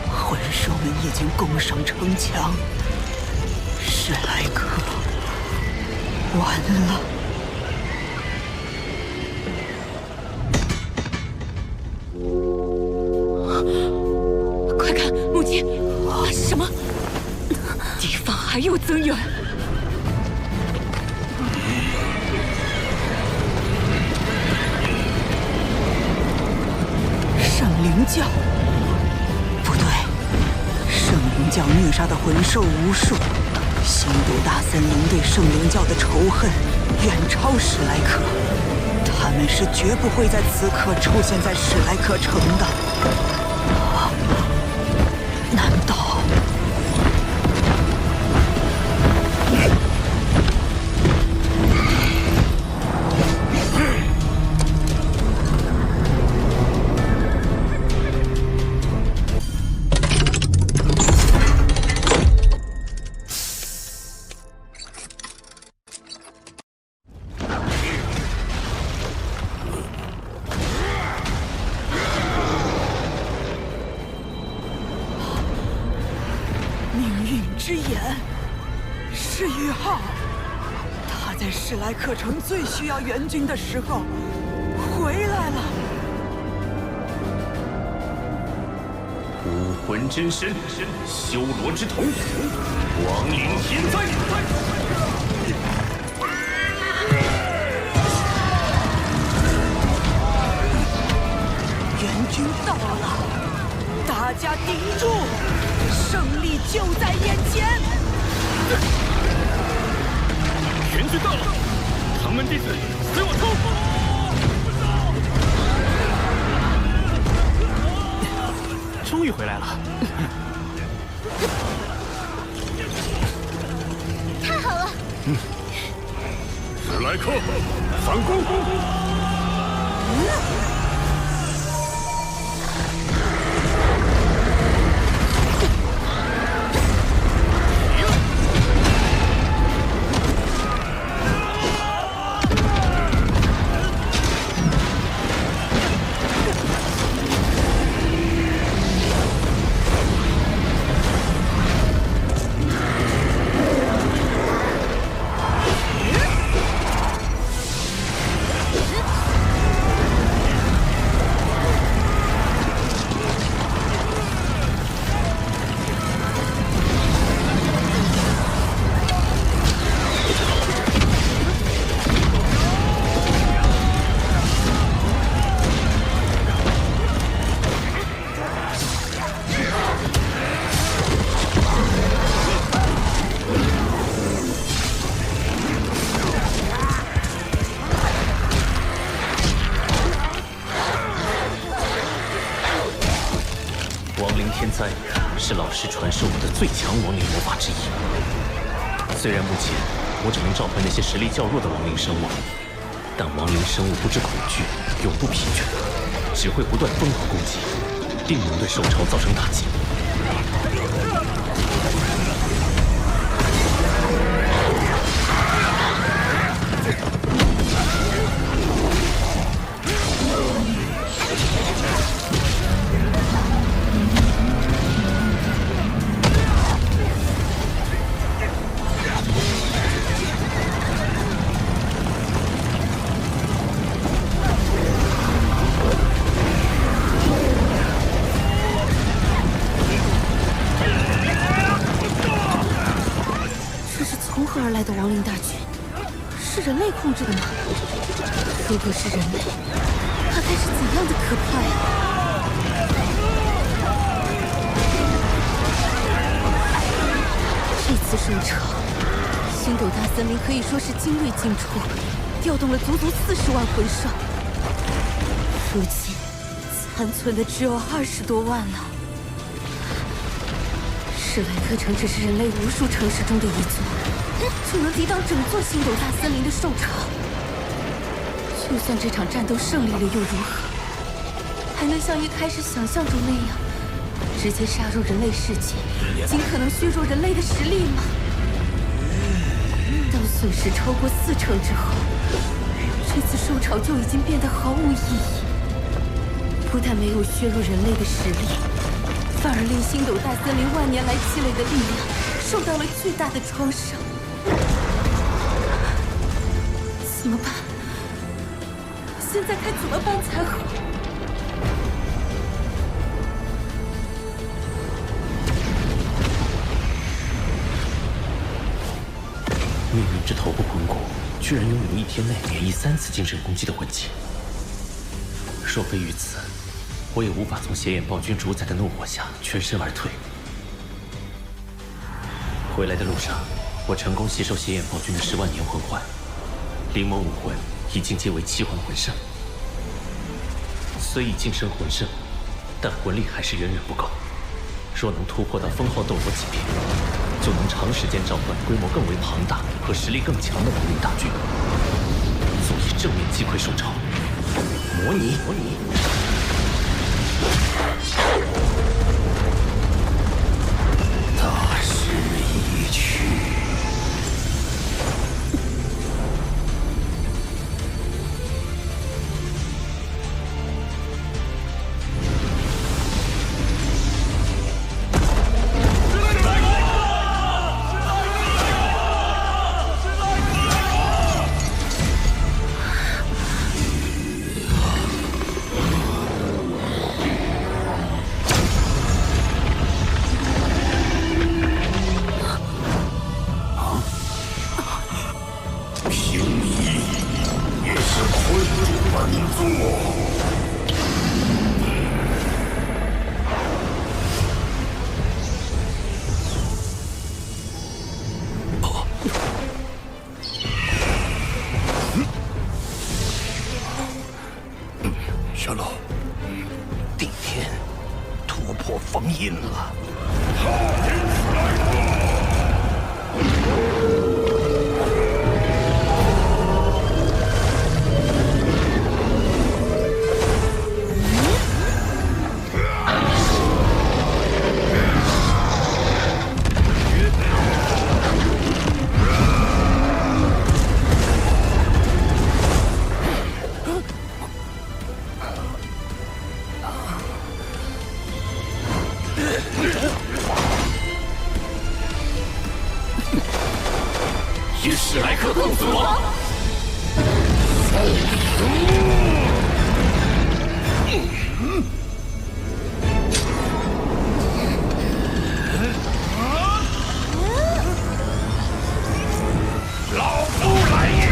Speaker 10: 魂兽们已经攻上城墙，史莱克完了。
Speaker 2: 快看，母亲，那是什么？敌方还有增援。
Speaker 10: 圣灵教？不对，圣灵教虐杀的魂兽无数，星斗大森林对圣灵教的仇恨远超史莱克，他们是绝不会在此刻出现在史莱克城的。难道？只眼，是宇浩。他在史莱克城最需要援军的时候回来了。
Speaker 4: 武魂真身，修罗之瞳，亡灵天灾。
Speaker 10: 援军到了，大家顶住，胜利就在眼前。
Speaker 9: 援军到了，唐门弟子随我冲！
Speaker 7: 终于回来了。
Speaker 5: 太好了！
Speaker 4: 史莱克，反攻！
Speaker 3: 天灾是老师传授我的最强亡灵魔法之一。虽然目前我只能召唤那些实力较弱的亡灵生物，但亡灵生物不知恐惧，永不疲倦，只会不断疯狂攻击，定能对兽潮造成打击。
Speaker 5: 而来的亡灵大军是人类控制的吗？如果是人类，它该是怎样的可怕呀！这次兽潮，星斗大森林可以说是精锐尽出，调动了足足40万魂兽。如今残存的只有20多万了。史莱克城只是人类无数城市中的一座。就能抵挡整座星斗大森林的兽潮。就算这场战斗胜利了又如何？还能像一开始想象中那样，直接杀入人类世界，尽可能削弱人类的实力吗？当损失超过40%之后，这次兽潮就已经变得毫无意义。不但没有削弱人类的实力，反而令星斗大森林万年来积累的力量受到了巨大的创伤。怎么办？现在该怎么办才好？
Speaker 3: 命运之头部魂骨居然拥有1天内免疫3次精神攻击的魂技，若非于此，我也无法从邪眼暴君主宰的怒火下全身而退。回来的路上，我成功吸收邪眼暴君的10万年魂环。灵魔武魂已经阶为7环魂圣，虽已晋升魂圣，但魂力还是远远不够。若能突破到封号斗罗级别，就能长时间召唤规模更为庞大和实力更强的亡灵大军，足以正面击溃兽潮。模拟。
Speaker 8: 大势已去。
Speaker 4: 本座。
Speaker 1: 玄老，帝天突破封印了。
Speaker 8: 与史莱克共存亡。
Speaker 4: 老夫来也！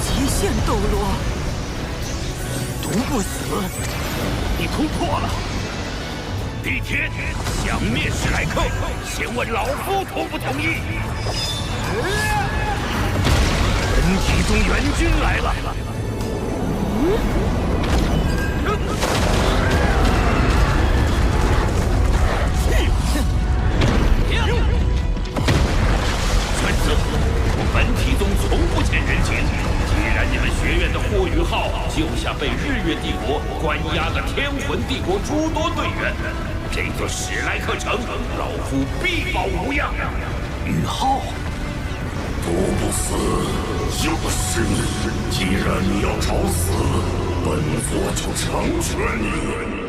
Speaker 10: 极限斗罗，毒不死，
Speaker 4: 你突破了。帝天想灭史莱克，先问老夫同不同意？本体宗援军来了。孙子，本体宗从不欠人情。既然你们学院的霍雨浩救下被日月帝国关押的天魂帝国诸多队员，这座史莱克城，老夫必保无恙。
Speaker 1: 雨浩，
Speaker 4: 毒不死，就是你。既然你要找死，本座就成全你。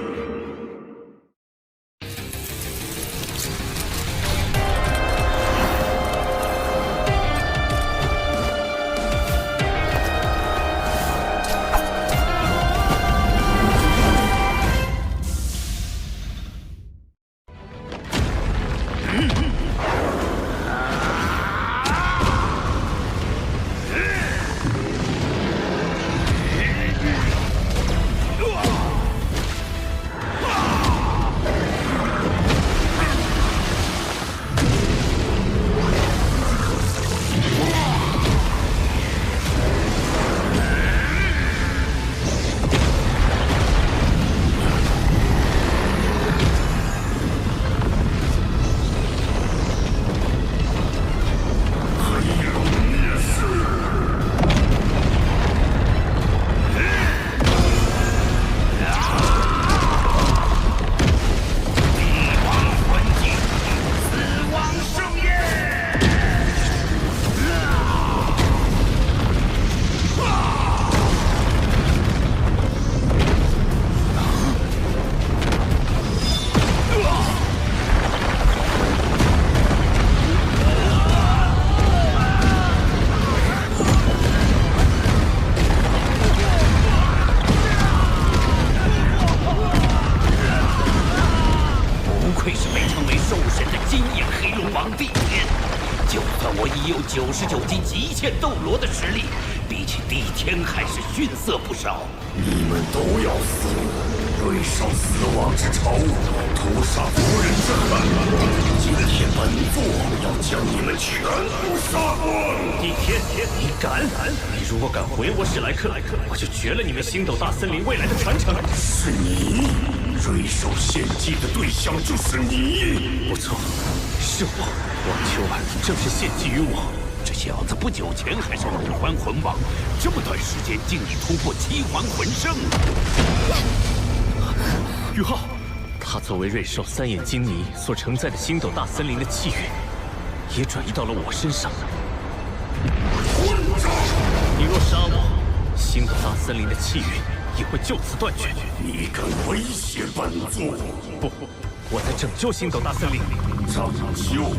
Speaker 4: 99级极限斗罗的实力，比起帝天还是逊色不少。你们都要死！对上死亡之仇，屠杀族人之恨。今天本座要将你们全部杀光！
Speaker 3: 帝天，你敢？你如果敢毁我史莱克，我就绝了你们星斗大森林未来的传承。
Speaker 4: 是你，瑞兽献祭的对象就是你。
Speaker 3: 不错，是我。王秋儿正是献祭于我。这小子不久前还是5环魂王，这么短时间竟已突破7环魂圣。宇浩，他作为瑞兽3眼金泥所承载的星斗大森林的气运，也转移到了我身上。
Speaker 4: 混账！
Speaker 3: 你若杀我，星斗大森林的气运也会就此断绝。
Speaker 4: 你敢威胁本座？
Speaker 3: 不，我在拯救星斗大森林。
Speaker 4: 拯救？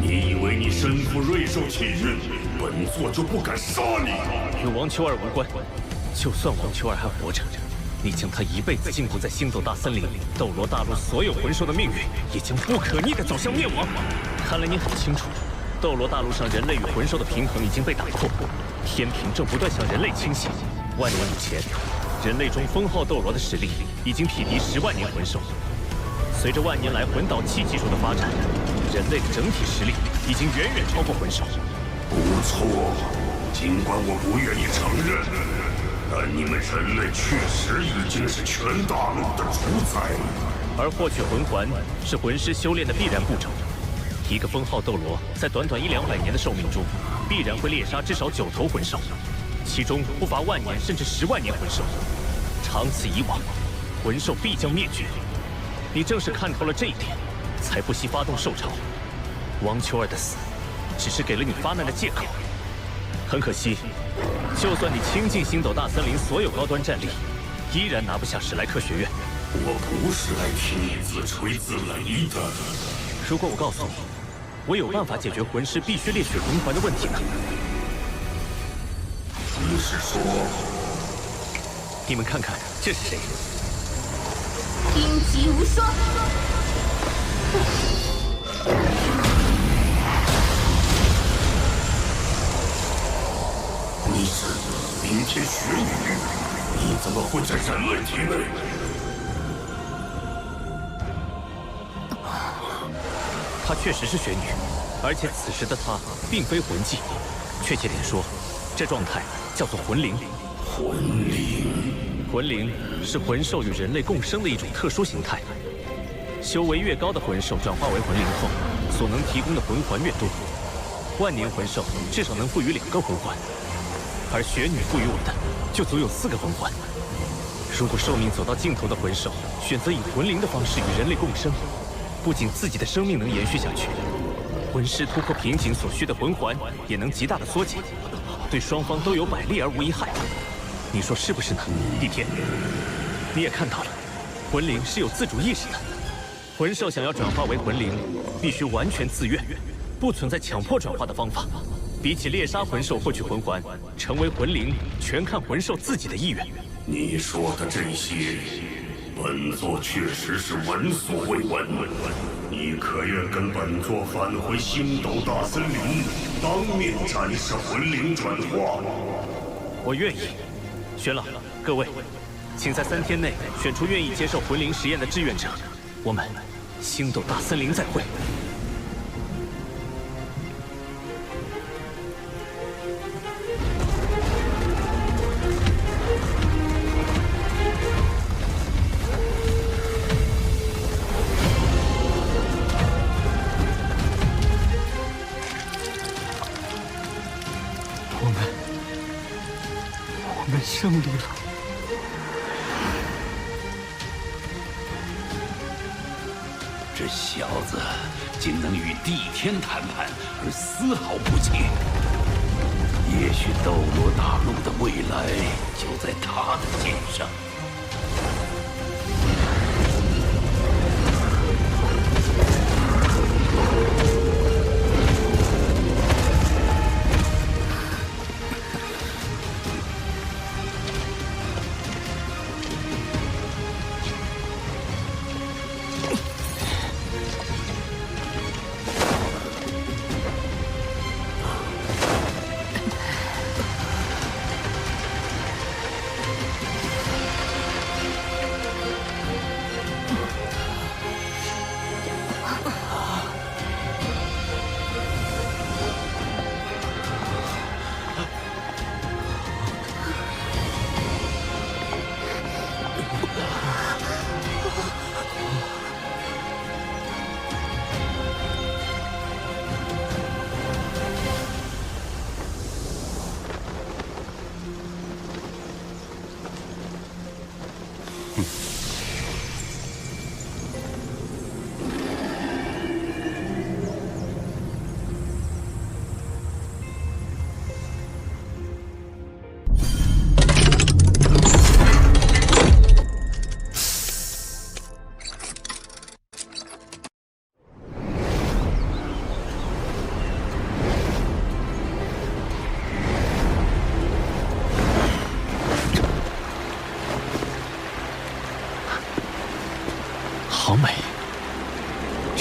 Speaker 4: 你以为你身负瑞兽气运，本座就不敢杀你？
Speaker 3: 与王秋儿无关。就算王秋儿还活着，你将他一辈子禁锢在星斗大森林，斗罗大陆所有魂兽的命运也将不可逆地走向灭亡。看来你很清楚，斗罗大陆上人类与魂兽的平衡已经被打破，天平正不断向人类倾斜。万年以前，人类中封号斗罗的实力已经匹敌10万年魂兽。随着万年来魂导器技术的发展，人类的整体实力已经远远超过魂兽。
Speaker 4: 不错，尽管我不愿意承认，但你们人类确实已经是全大陆的主宰。
Speaker 3: 而获取魂环是魂师修炼的必然步骤。一个封号斗罗在短短100-200年的寿命中，必然会猎杀至少9头魂兽，其中不乏万年甚至10万年魂兽。长此以往，魂兽必将灭绝。你正是看透了这一点，才不惜发动兽潮。王秋儿的死，只是给了你发难的借口。很可惜，就算你倾尽星斗大森林所有高端战力，依然拿不下史莱克学院。
Speaker 4: 我不是来听你自吹自擂的。
Speaker 3: 如果我告诉你，我有办法解决魂师必须猎取魂环的问题呢？
Speaker 4: 你是说？
Speaker 3: 你们看看，这是谁？
Speaker 5: 阴极无双。
Speaker 4: 你是冰天雪女，你怎么会在人类体内？
Speaker 3: 她确实是雪女，而且此时的她并非魂技，确切点说，这状态叫做魂灵。
Speaker 4: 魂灵。
Speaker 3: 魂灵是魂兽与人类共生的一种特殊形态。修为越高的魂兽转化为魂灵后，所能提供的魂环越多。万年魂兽至少能赋予2个魂环，而雪女赋予我的就足有4个魂环。如果寿命走到尽头的魂兽选择以魂灵的方式与人类共生，不仅自己的生命能延续下去，魂师突破瓶颈所需的魂环也能极大的缩减，对双方都有百利而无一害。你说是不是呢，帝天？你也看到了，魂灵是有自主意识的。魂兽想要转化为魂灵，必须完全自愿，不存在强迫转化的方法。比起猎杀魂兽获取魂环，成为魂灵全看魂兽自己的意愿。
Speaker 4: 你说的这些，本座确实是闻所未闻。你可愿跟本座返回星斗大森林，当面展示魂灵转化？
Speaker 3: 我愿意。玄老，各位，请在3天内选出愿意接受魂灵实验的志愿者，我们星斗大森林再会。
Speaker 9: 我们胜利了。
Speaker 11: 这小子竟能与帝天谈判，而丝毫不怯。也许斗罗大陆的未来就在他的肩上。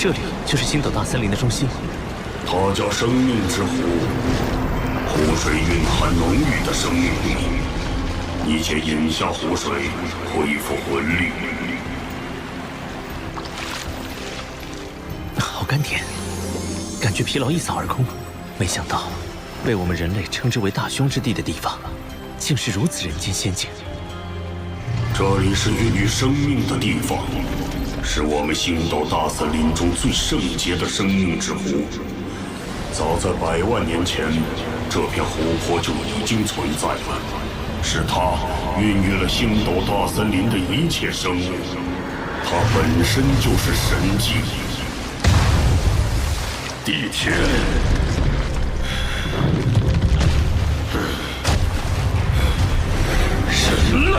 Speaker 3: 这里就是星斗大森林的中心。
Speaker 4: 它叫生命之湖，湖水蕴含浓郁的生命力。你且饮下湖水，恢复魂力。
Speaker 3: 好甘甜，感觉疲劳一扫而空。没想到，被我们人类称之为大凶之地的地方，竟是如此人间仙境。
Speaker 4: 这里是孕育生命的地方，是我们星斗大森林中最圣洁的生命之湖。早在100万年前，这片湖泊就已经存在了，是它孕育了星斗大森林的一切生物，它本身就是神迹。地天，人类。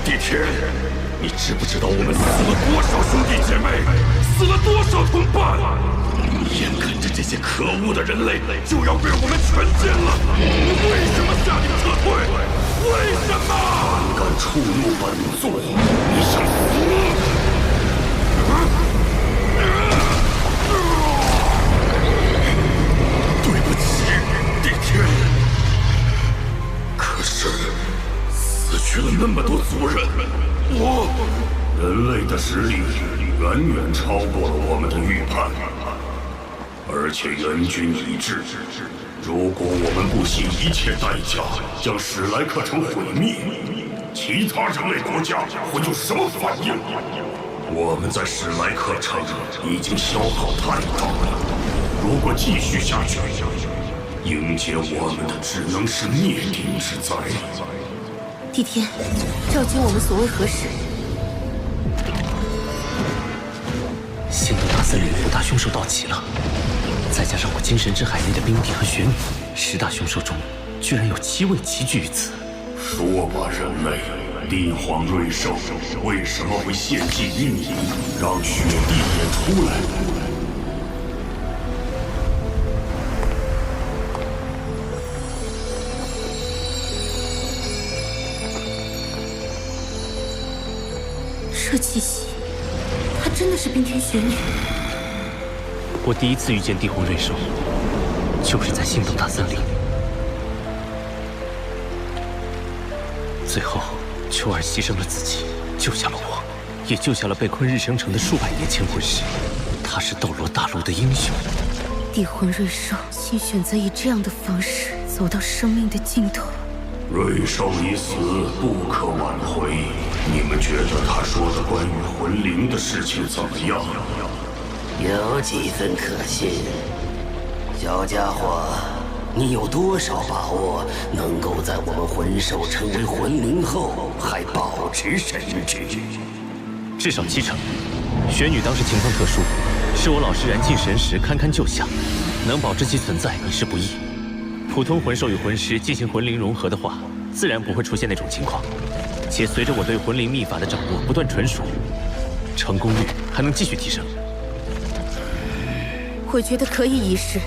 Speaker 4: 地天，你知不知道我们死了多少兄弟姐妹，死了多少同伴？眼看着这些可恶的人类就要被我们全歼了，你为什么下令撤退？为什么？胆敢触怒本座，你想死？对不起，地天。可是死去了那么多族人，人类的实力远远超过了我们的预判，而且援军已至。如果我们不惜一切代价将史莱克城毁灭，其他人类国家会有什么反应？我们在史莱克城已经消耗太大了，如果继续下去，迎接我们的只能是灭顶之灾。
Speaker 2: 地天，赵军我们所谓何事？
Speaker 3: 星斗大森林5大凶兽到齐了，再加上我精神之海内的冰帝和雪女，10大凶兽中居然有7位齐聚于此。
Speaker 4: 说吧，人类，帝皇瑞兽为什么会献祭于你，让雪帝也出来？
Speaker 2: 这气息，她真的是冰天雪女。
Speaker 3: 我第一次遇见帝皇瑞兽，就是在星斗大森林。最后，秋儿牺牲了自己，救下了我，也救下了被困日升城的数百年前魂师。他是斗罗大陆的英雄。
Speaker 2: 帝皇瑞兽竟选择以这样的方式走到生命的尽头。
Speaker 4: 瑞兽已死，不可挽回。你们觉得他说的关于魂灵的事情怎么样？
Speaker 8: 有几分可信。小家伙，你有多少把握能够在我们魂兽成为魂灵后还保持神智？
Speaker 3: 至少70%。雪女当时情况特殊，是我老师燃尽神识堪堪救下，能保持其存在已是不易。普通魂兽与魂师进行魂灵融合的话，自然不会出现那种情况。且随着我对魂灵秘法的掌握不断纯熟，成功率还能继续提升。
Speaker 2: 我觉得可以一试。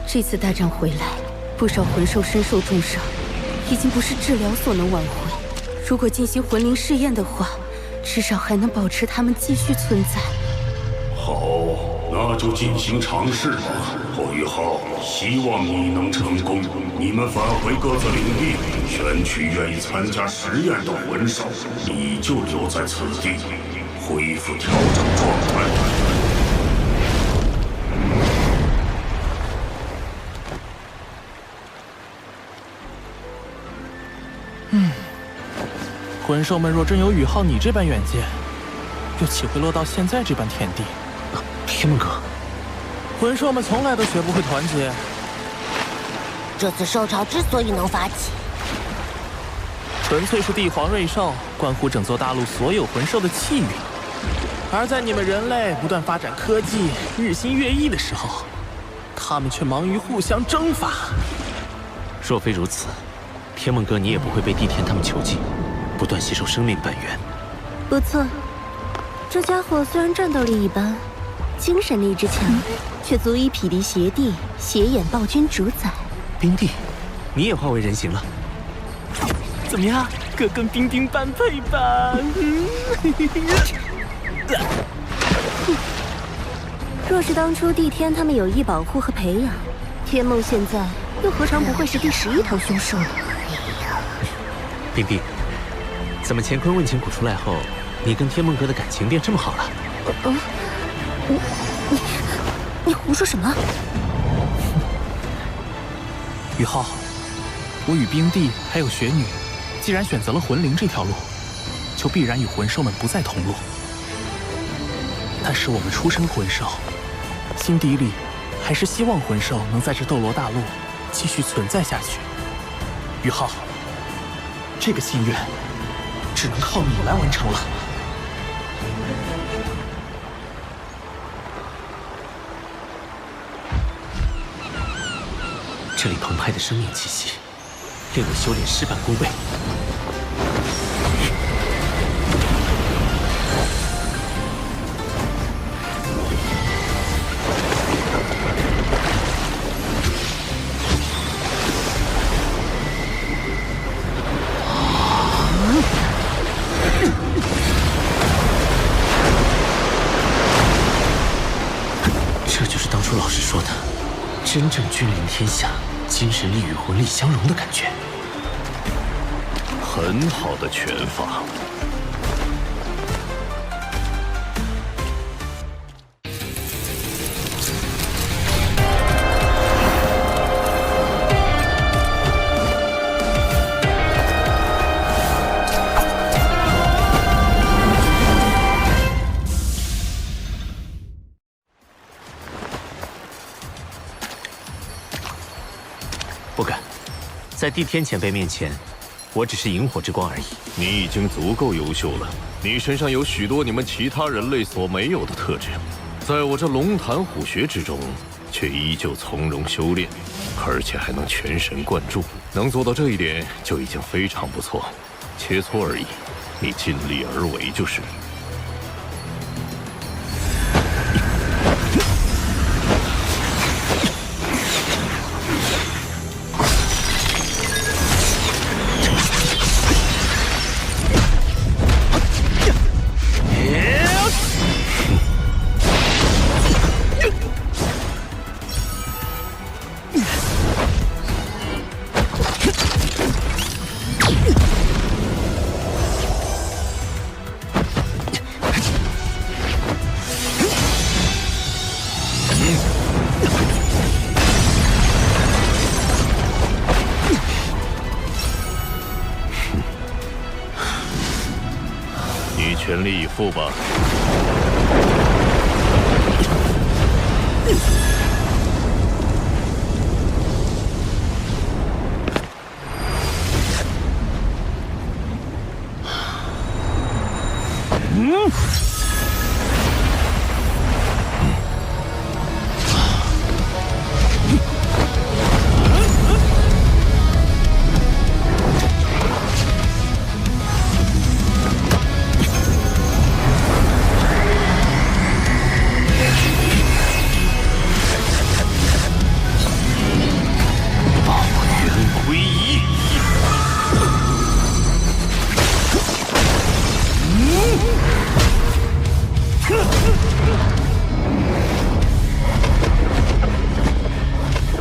Speaker 2: 这次大战回来，不少魂兽身受重伤，已经不是治疗所能挽回。如果进行魂灵试验的话，至少还能保持它们继续存在。
Speaker 4: 好，那就进行尝试吧。侯一浩，希望你能成功。你们返回各自领地，选取愿意参加实验的魂兽，你就留在此地，恢复调整状态。
Speaker 7: 魂兽们若真有宇浩你这般远见，又岂会落到现在这般田地？
Speaker 3: 天梦哥，
Speaker 7: 魂兽们从来都学不会团结。
Speaker 6: 这次兽潮之所以能发起，
Speaker 7: 纯粹是帝皇瑞兽关乎整座大陆所有魂兽的气运。而在你们人类不断发展科技、日新月异的时候，他们却忙于互相征伐。
Speaker 3: 若非如此，天梦哥你也不会被地天他们囚禁，不断吸收生命本源。
Speaker 5: 不错，这家伙虽然战斗力一般，精神力之强，却足以匹敌邪帝，斜眼暴君主宰。
Speaker 3: 冰帝，你也化为人形了，
Speaker 7: 怎么样？哥跟冰冰般配吧？
Speaker 5: 若是当初帝天他们有意保护和培养，天梦现在又何尝不会是第11头凶兽呢？
Speaker 3: 冰帝，怎么乾坤问情谷出来后，你跟天梦阁的感情变这么好了？
Speaker 5: 你胡说什么？
Speaker 7: 宇浩，我与冰帝还有雪女，既然选择了魂灵这条路，就必然与魂兽们不再同路。但是我们出身魂兽，心底里还是希望魂兽能在这斗罗大陆继续存在下去。宇浩，这个心愿只能靠你来完成了。
Speaker 3: 这里澎湃的生命气息，令我修炼事半功倍。这就是当初老师说的，真正君临天下，精神力与魂力相融的感觉。
Speaker 4: 很好的拳法。
Speaker 3: 不敢，在帝天前辈面前，我只是萤火之光而已。
Speaker 4: 你已经足够优秀了，你身上有许多你们其他人类所没有的特质，在我这龙潭虎穴之中，却依旧从容修炼，而且还能全神贯注。能做到这一点就已经非常不错，切磋而已，你尽力而为就是。全力以赴吧。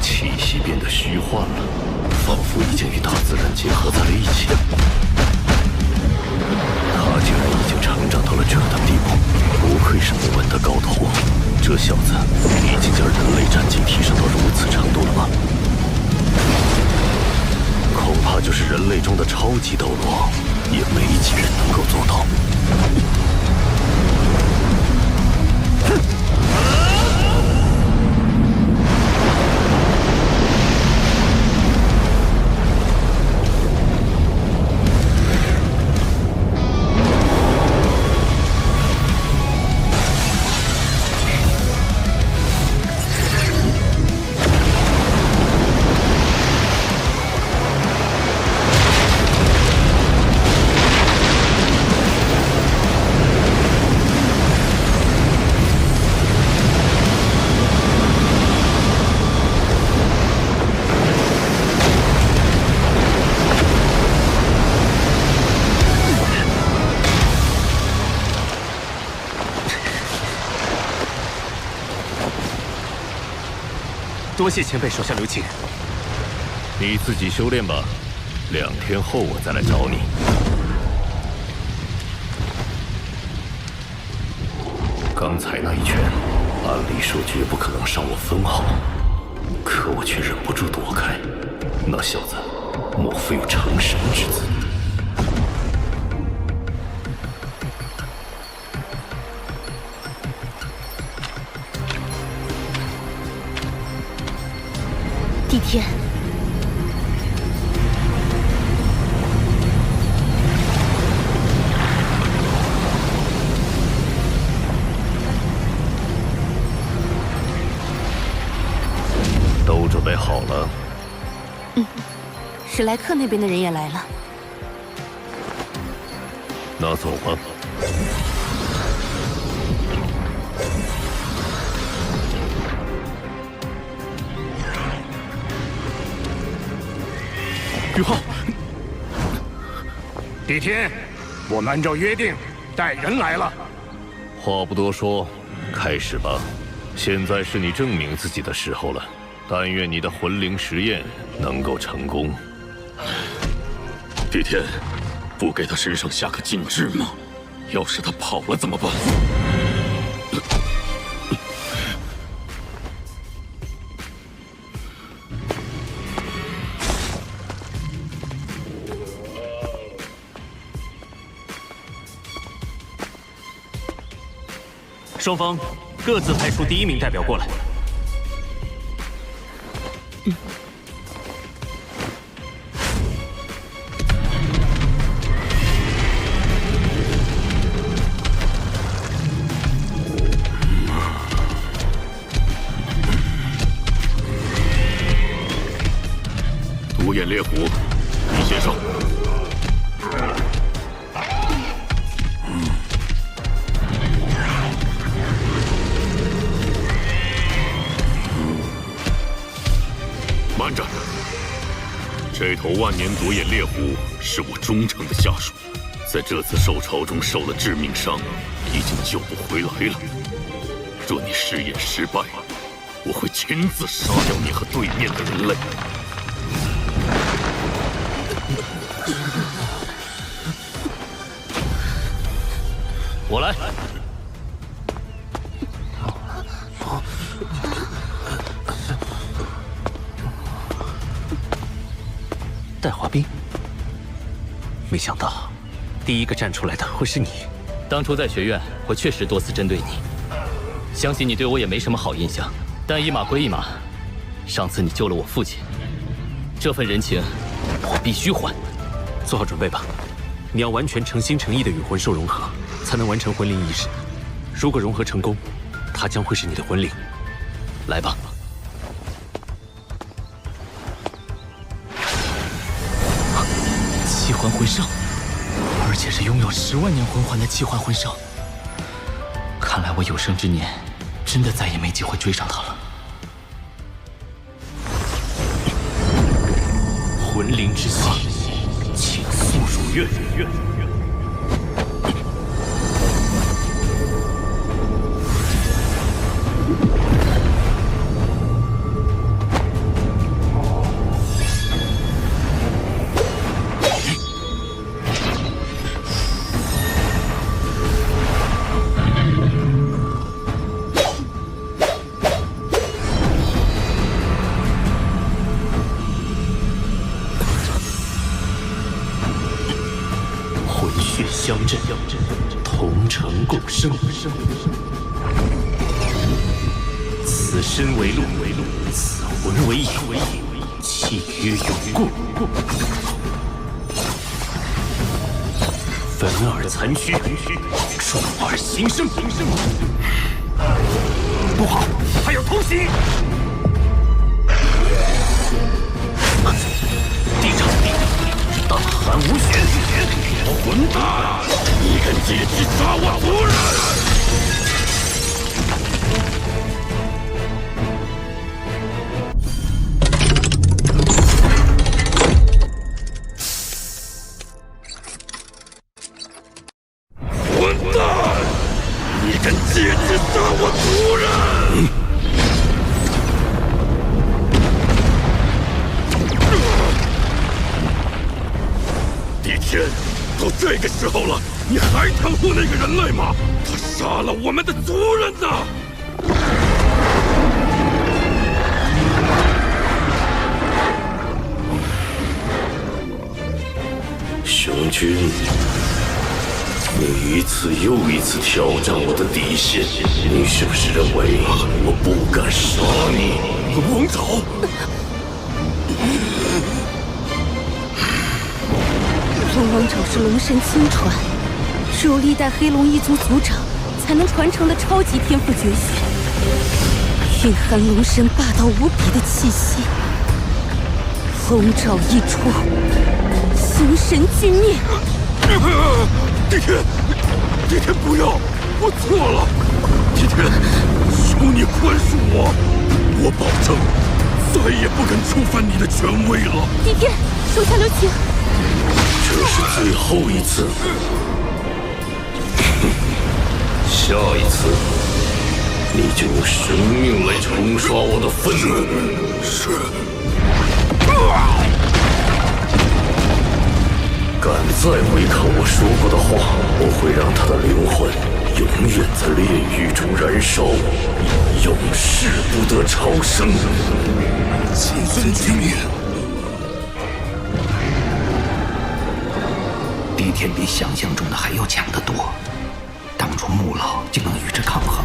Speaker 4: 气息变得虚幻了，仿佛已经与大自然结合在了一起。他竟然已经成长到了这等地步，不愧是木门的高头啊！这小子已经将人类战绩提升到如此程度了吗？恐怕就是人类中的超级斗罗，也没几人能够做到。
Speaker 9: 多谢前辈手下留情。
Speaker 12: 你自己修炼吧，2天后我再来找你。刚才那一拳，按理说绝不可能伤我分毫，可我却忍不住躲开。那小子，莫非有成神之姿？
Speaker 5: 帝天，
Speaker 12: 都准备好了？
Speaker 5: 史莱克那边的人也来了。
Speaker 12: 那走吧。
Speaker 9: 宇浩，帝天，我们按照约定带人来了。
Speaker 12: 话不多说，开始吧。现在是你证明自己的时候了。但愿你的魂灵实验能够成功。
Speaker 1: 帝天，不给他身上下个禁制吗？要是他跑了怎么办？
Speaker 7: 双方各自派出第1名代表过来。
Speaker 1: 独眼烈虎，你先上。慢着，这头万年独眼烈虎是我忠诚的下属，在这次兽潮中受了致命伤，已经救不回来了。若你试验失败，我会亲自杀掉你和对面的人类。
Speaker 3: 我来。带滑冰，没想到第一个站出来的会是你。
Speaker 13: 当初在学院，我确实多次针对你，相信你对我也没什么好印象。但一码归一码，上次你救了我父亲，这份人情我必须还。
Speaker 3: 做好准备吧，你要完全诚心诚意的与魂兽融合，才能完成魂灵仪式。如果融合成功，它将会是你的魂灵。来吧。
Speaker 7: 气环魂圣，而且是拥有10万年魂环的气环魂圣。看来我有生之年，真的再也没机会追上他了。
Speaker 3: 魂灵之息，请速入院。相镇，同城共生。此身为路，此魂为影，契约永固。粉耳残躯，众耳形生。
Speaker 9: 不好，还有偷袭！
Speaker 3: 地场，大寒无血。
Speaker 1: 混蛋！你敢借机杀我族人！混蛋！你敢借机杀我族人！天，都这个时候了，你还袒护那个人类吗？他杀了我们的族人呐！
Speaker 12: 雄君，你一次又一次挑战我的底线，你是不是认为我不敢杀你？
Speaker 1: 王草，
Speaker 5: 龙王爪是龙神亲传，只有历代黑龙一族族长才能传承的超级天赋绝学，蕴含龙神霸道无比的气息。龙爪一出，形神俱灭。
Speaker 1: 帝天，帝天不要，我错了。帝天，求你宽恕我，我保证再也不敢触犯你的权威了。
Speaker 5: 帝天，手下留情。
Speaker 12: 这是最后一次，下一次你就用生命来冲刷我的愤怒。
Speaker 1: 是。
Speaker 12: 敢再违抗我说过的话，我会让他的灵魂永远在炼狱中燃烧，永世不得超生。
Speaker 1: 谨遵君命。
Speaker 8: 帝天比想象中的还要强得多，当初穆老竟能与之抗衡。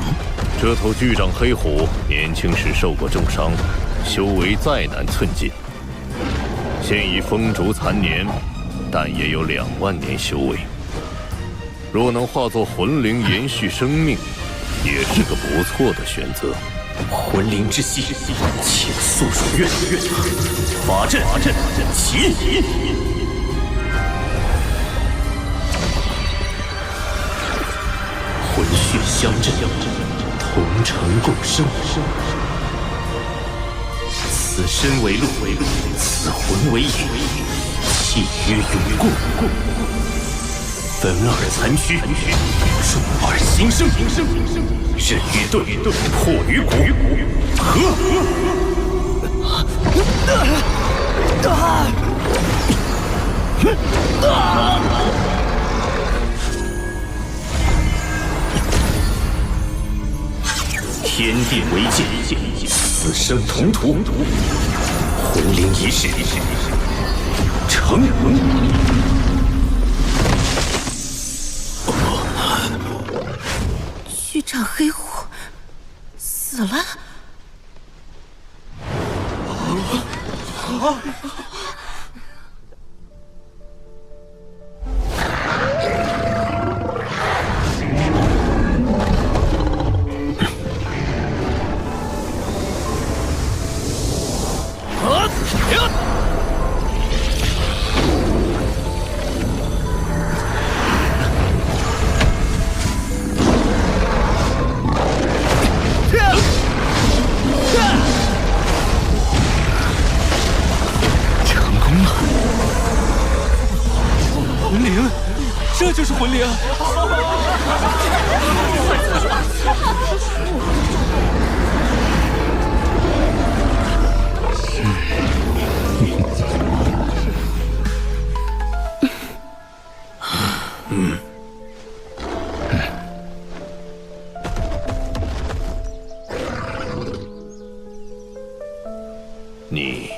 Speaker 12: 这头巨掌黑虎年轻时受过重伤，修为再难寸进，现已风烛残年。但也有2万年修为，若能化作魂灵延续生命，也是个不错的选择。
Speaker 3: 魂灵之息，请速入院。法阵起！魂血相震，同城共生。此身为路，此魂为引。契约永固，分二残躯，众二新生，刃与盾，破于骨，合！天地为鉴，死生同途，魂灵一世。成！
Speaker 5: 巨掌黑虎死了。
Speaker 7: 这就是魂灵。
Speaker 12: 你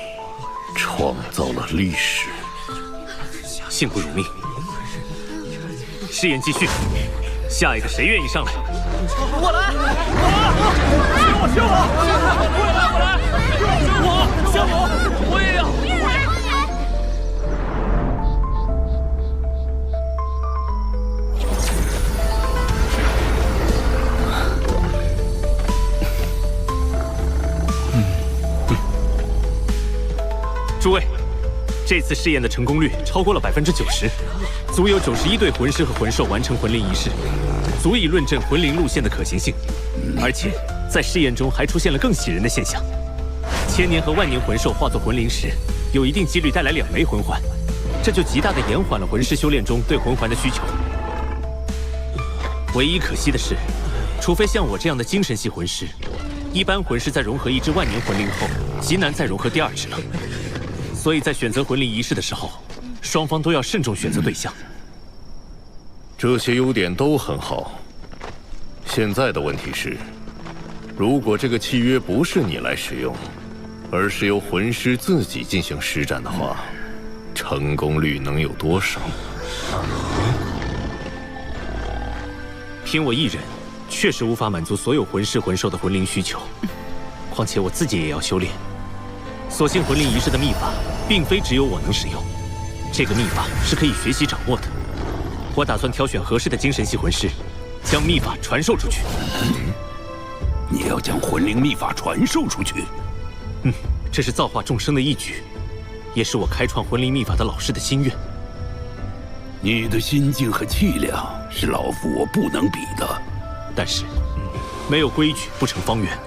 Speaker 12: 创造了历史。
Speaker 3: 幸不辱命。试验继续，下一个谁愿意上来？
Speaker 7: 我来！救我！我来！救我！我也要！
Speaker 3: 诸位，这次试验的成功率超过了90%，足有91对魂师和魂兽完成魂灵仪式，足以论证魂灵路线的可行性。而且在试验中还出现了更喜人的现象：千年和万年魂兽化作魂灵时，有一定几率带来2枚魂环，这就极大的延缓了魂师修炼中对魂环的需求。唯一可惜的是，除非像我这样的精神系魂师，一般魂师在融合一只万年魂灵后，极难再融合第2只了。所以在选择魂灵仪式的时候，
Speaker 13: 双方都要慎重选择对象。
Speaker 12: 这些优点都很好。现在的问题是，如果这个契约不是你来使用，而是由魂师自己进行施展的话，成功率能有多少？
Speaker 13: 凭我一人，确实无法满足所有魂师魂兽的魂灵需求。况且我自己也要修炼。所幸魂灵仪式的秘法，并非只有我能使用，这个秘法是可以学习掌握的。我打算挑选合适的精神系魂师，将秘法传授出去。
Speaker 11: 你要将魂灵秘法传授出去？
Speaker 13: 这是造化众生的义举，也是我开创魂灵秘法的老师的心愿。
Speaker 11: 你的心境和气量是老夫我不能比的。
Speaker 13: 但是，没有规矩不成方圆。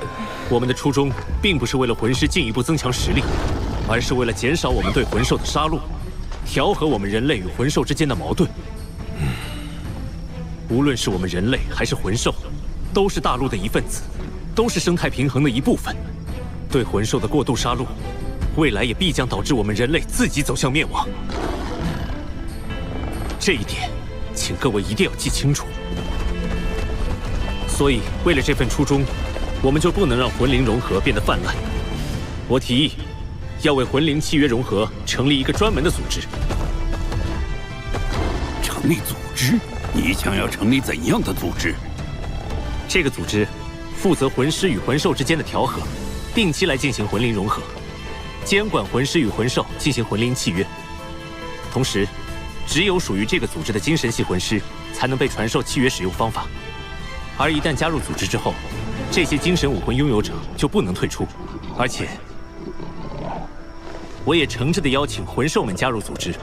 Speaker 13: 我们的初衷并不是为了魂师进一步增强实力，而是为了减少我们对魂兽的杀戮，调和我们人类与魂兽之间的矛盾。无论是我们人类还是魂兽，都是大陆的一份子，都是生态平衡的一部分。对魂兽的过度杀戮，未来也必将导致我们人类自己走向灭亡。这一点，请各位一定要记清楚。所以，为了这份初衷，我们就不能让魂灵融合变得泛滥。我提议，要为魂灵契约融合成立一个专门的组织。
Speaker 11: 成立组织？你想要成立怎样的组织？
Speaker 13: 这个组织负责魂师与魂兽之间的调和，定期来进行魂灵融合，监管魂师与魂兽进行魂灵契约。同时，只有属于这个组织的精神系魂师才能被传授契约使用方法。而一旦加入组织之后，这些精神武魂拥有者就不能退出。而且，我也诚挚地邀请魂兽们加入组织，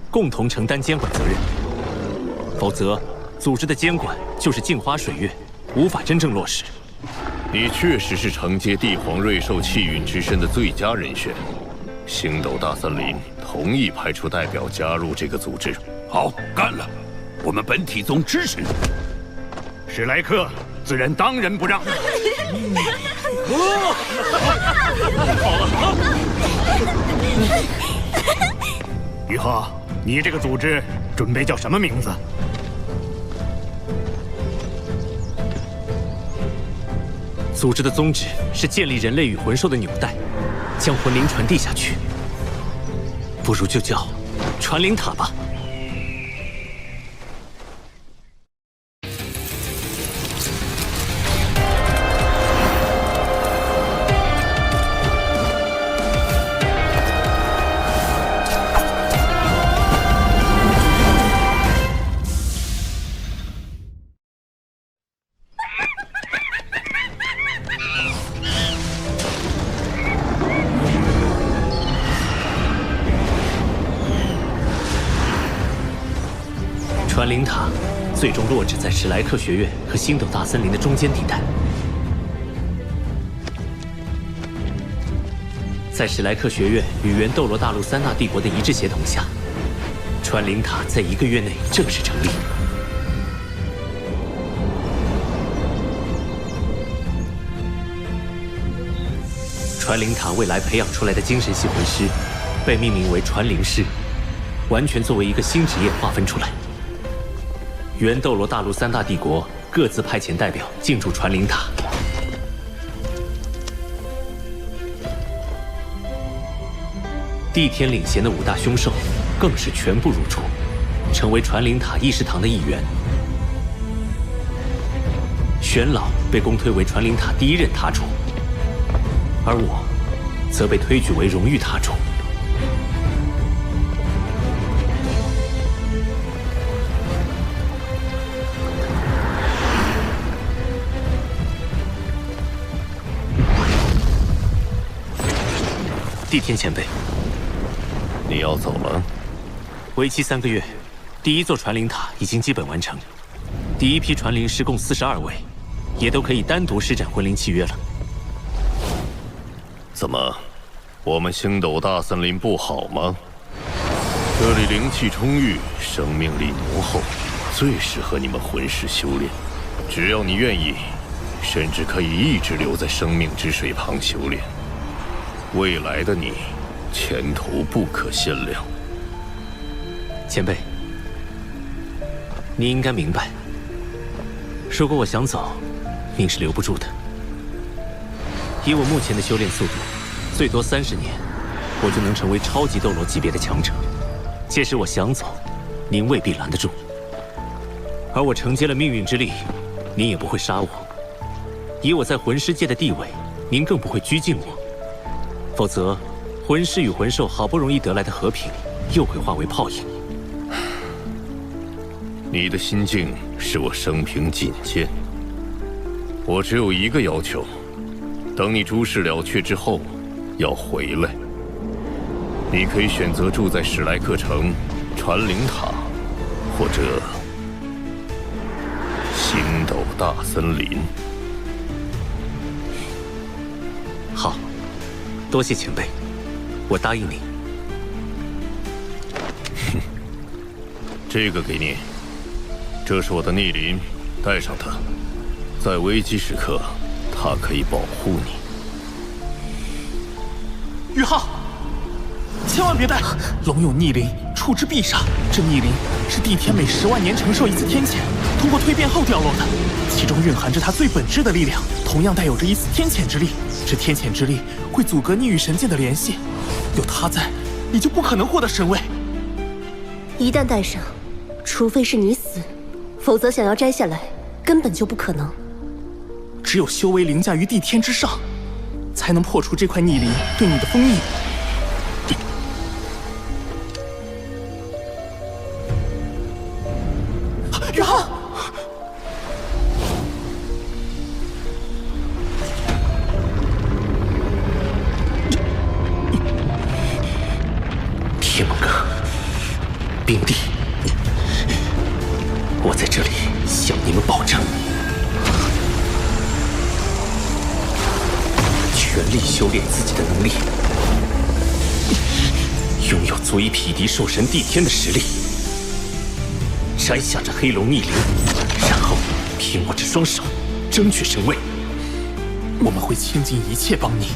Speaker 13: 共同承担监管责任。否则，组织的监管就是镜花水月，无法真正落实。
Speaker 12: 你确实是承接帝皇瑞兽气运之身的最佳人选。星斗大森林同意派出代表加入这个组织。
Speaker 11: 好，干了！我们本体宗支持你。
Speaker 9: 史莱克，自然当仁不让。于鹤，你这个组织准备叫什么名字？
Speaker 13: 组织的宗旨是建立人类与魂兽的纽带，将魂灵传递下去。不如就叫传灵塔吧。传灵塔最终落址在史莱克学院和星斗大森林的中间地带。在史莱克学院与原斗罗大陆3大帝国的一致协同下，传灵塔在1个月内正式成立。传灵塔未来培养出来的精神系魂师，被命名为传灵师，完全作为一个新职业划分出来。原斗罗大陆3大帝国各自派遣代表进驻传灵塔。帝天领衔的5大凶兽更是全部入驻，成为传灵塔议事堂的一员。玄老被公推为传灵塔第1任塔主，而我则被推举为荣誉塔主。帝天前辈，
Speaker 12: 你要走了？
Speaker 13: 为期3个月，第1座传灵塔已经基本完成，第1批传灵师共42位，也都可以单独施展魂灵契约了。
Speaker 12: 怎么，我们星斗大森林不好吗？这里灵气充裕，生命力浓厚，最适合你们魂师修炼。只要你愿意，甚至可以一直留在生命之水旁修炼。未来的你，前途不可限量。
Speaker 3: 前辈，您应该明白，如果我想走，您是留不住的。以我目前的修炼速度，最多30年，我就能成为超级斗罗级别的强者。届时我想走，您未必拦得住。而我承接了命运之力，您也不会杀我。以我在魂师界的地位，您更不会拘禁我。否则，魂师与魂兽好不容易得来的和平，又会化为泡影。
Speaker 12: 你的心境是我生平仅见。我只有一个要求，等你诸事了却之后，要回来。你可以选择住在史莱克城、传灵塔，或者星斗大森林。
Speaker 3: 好，多谢前辈，我答应你。
Speaker 12: 这个给你。这是我的逆鳞，带上它，在危机时刻，它可以保护你。
Speaker 7: 宇浩，千万别带！龙有逆鳞，触之必杀。这逆鳞是帝天每10万年承受一次天谴，通过蜕变后掉落的，其中蕴含着它最本质的力量，同样带有着一丝天谴之力。这天谴之力会阻隔你与神界的联系，有它在，你就不可能获得神位。
Speaker 5: 一旦带上，除非是你死。否则，想要摘下来，根本就不可能。
Speaker 7: 只有修为凌驾于帝天之上，才能破除这块逆鳞对你的封印。宇浩，
Speaker 3: 天梦阁，冰帝。我在这里向你们保证，全力修炼自己的能力，拥有足以匹敌兽神帝天的实力，摘下这黑龙逆鳞，然后凭我这双手争取神位。
Speaker 7: 我们会倾尽一切帮你。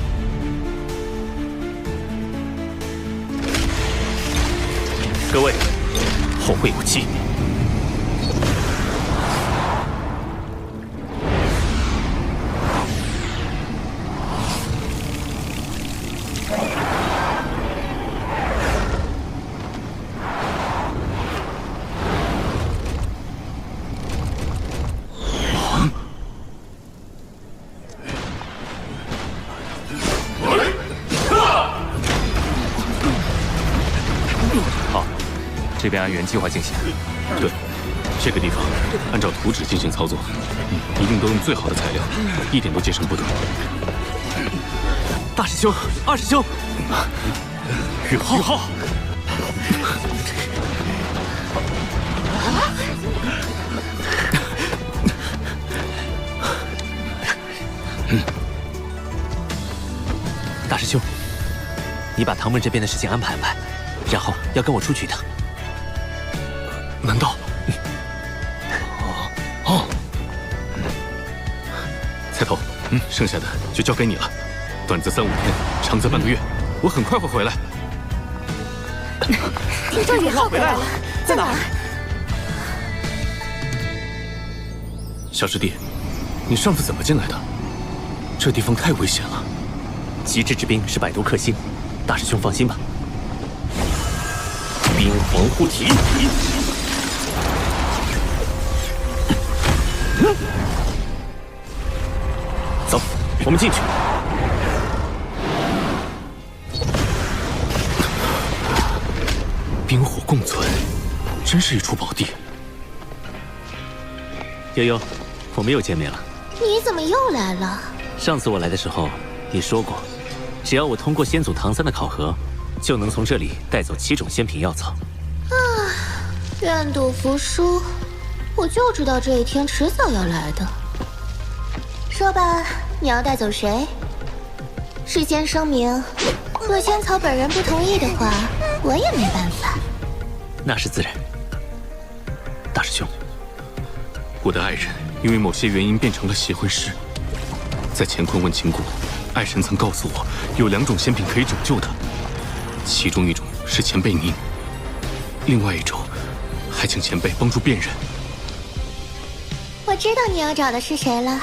Speaker 3: 各位，后会有期。
Speaker 14: 这边按原计划进行。对，这个地方按照图纸进行操作，一定都用最好的材料，一点都节省不得。
Speaker 3: 大师兄，二师兄，
Speaker 7: 宇浩，
Speaker 3: 大师兄，你把唐门这边的事情安排安排，然后要跟我出去一趟。
Speaker 14: 难道？菜头，剩下的就交给你了，短则3-5天，长则半个月，我很快会回来。
Speaker 5: 听说宇浩回来了，在哪儿？
Speaker 14: 小师弟，你上次怎么进来的？这地方太危险了。
Speaker 3: 极致之兵是百毒克星，大师兄放心吧。冰皇护体。走，我们进去。
Speaker 14: 冰火共存，真是一处宝地。
Speaker 3: 悠悠，我们又见面了。
Speaker 5: 你怎么又来了？
Speaker 3: 上次我来的时候，你说过，只要我通过先祖唐三的考核，就能从这里带走7种仙品药草。
Speaker 5: 愿赌服输，我就知道这一天迟早要来的。说吧，你要带走谁？事先声明，若仙草本人不同意的话，我也没办法。
Speaker 3: 那是自然。大师兄，
Speaker 14: 我的爱人因为某些原因变成了邪魂师。在乾坤问情谷，爱神曾告诉我，有2种仙品可以拯救他，其中一种是前辈您。另外一种，还请前辈帮助辨认。
Speaker 15: 我知道你要找的是谁了。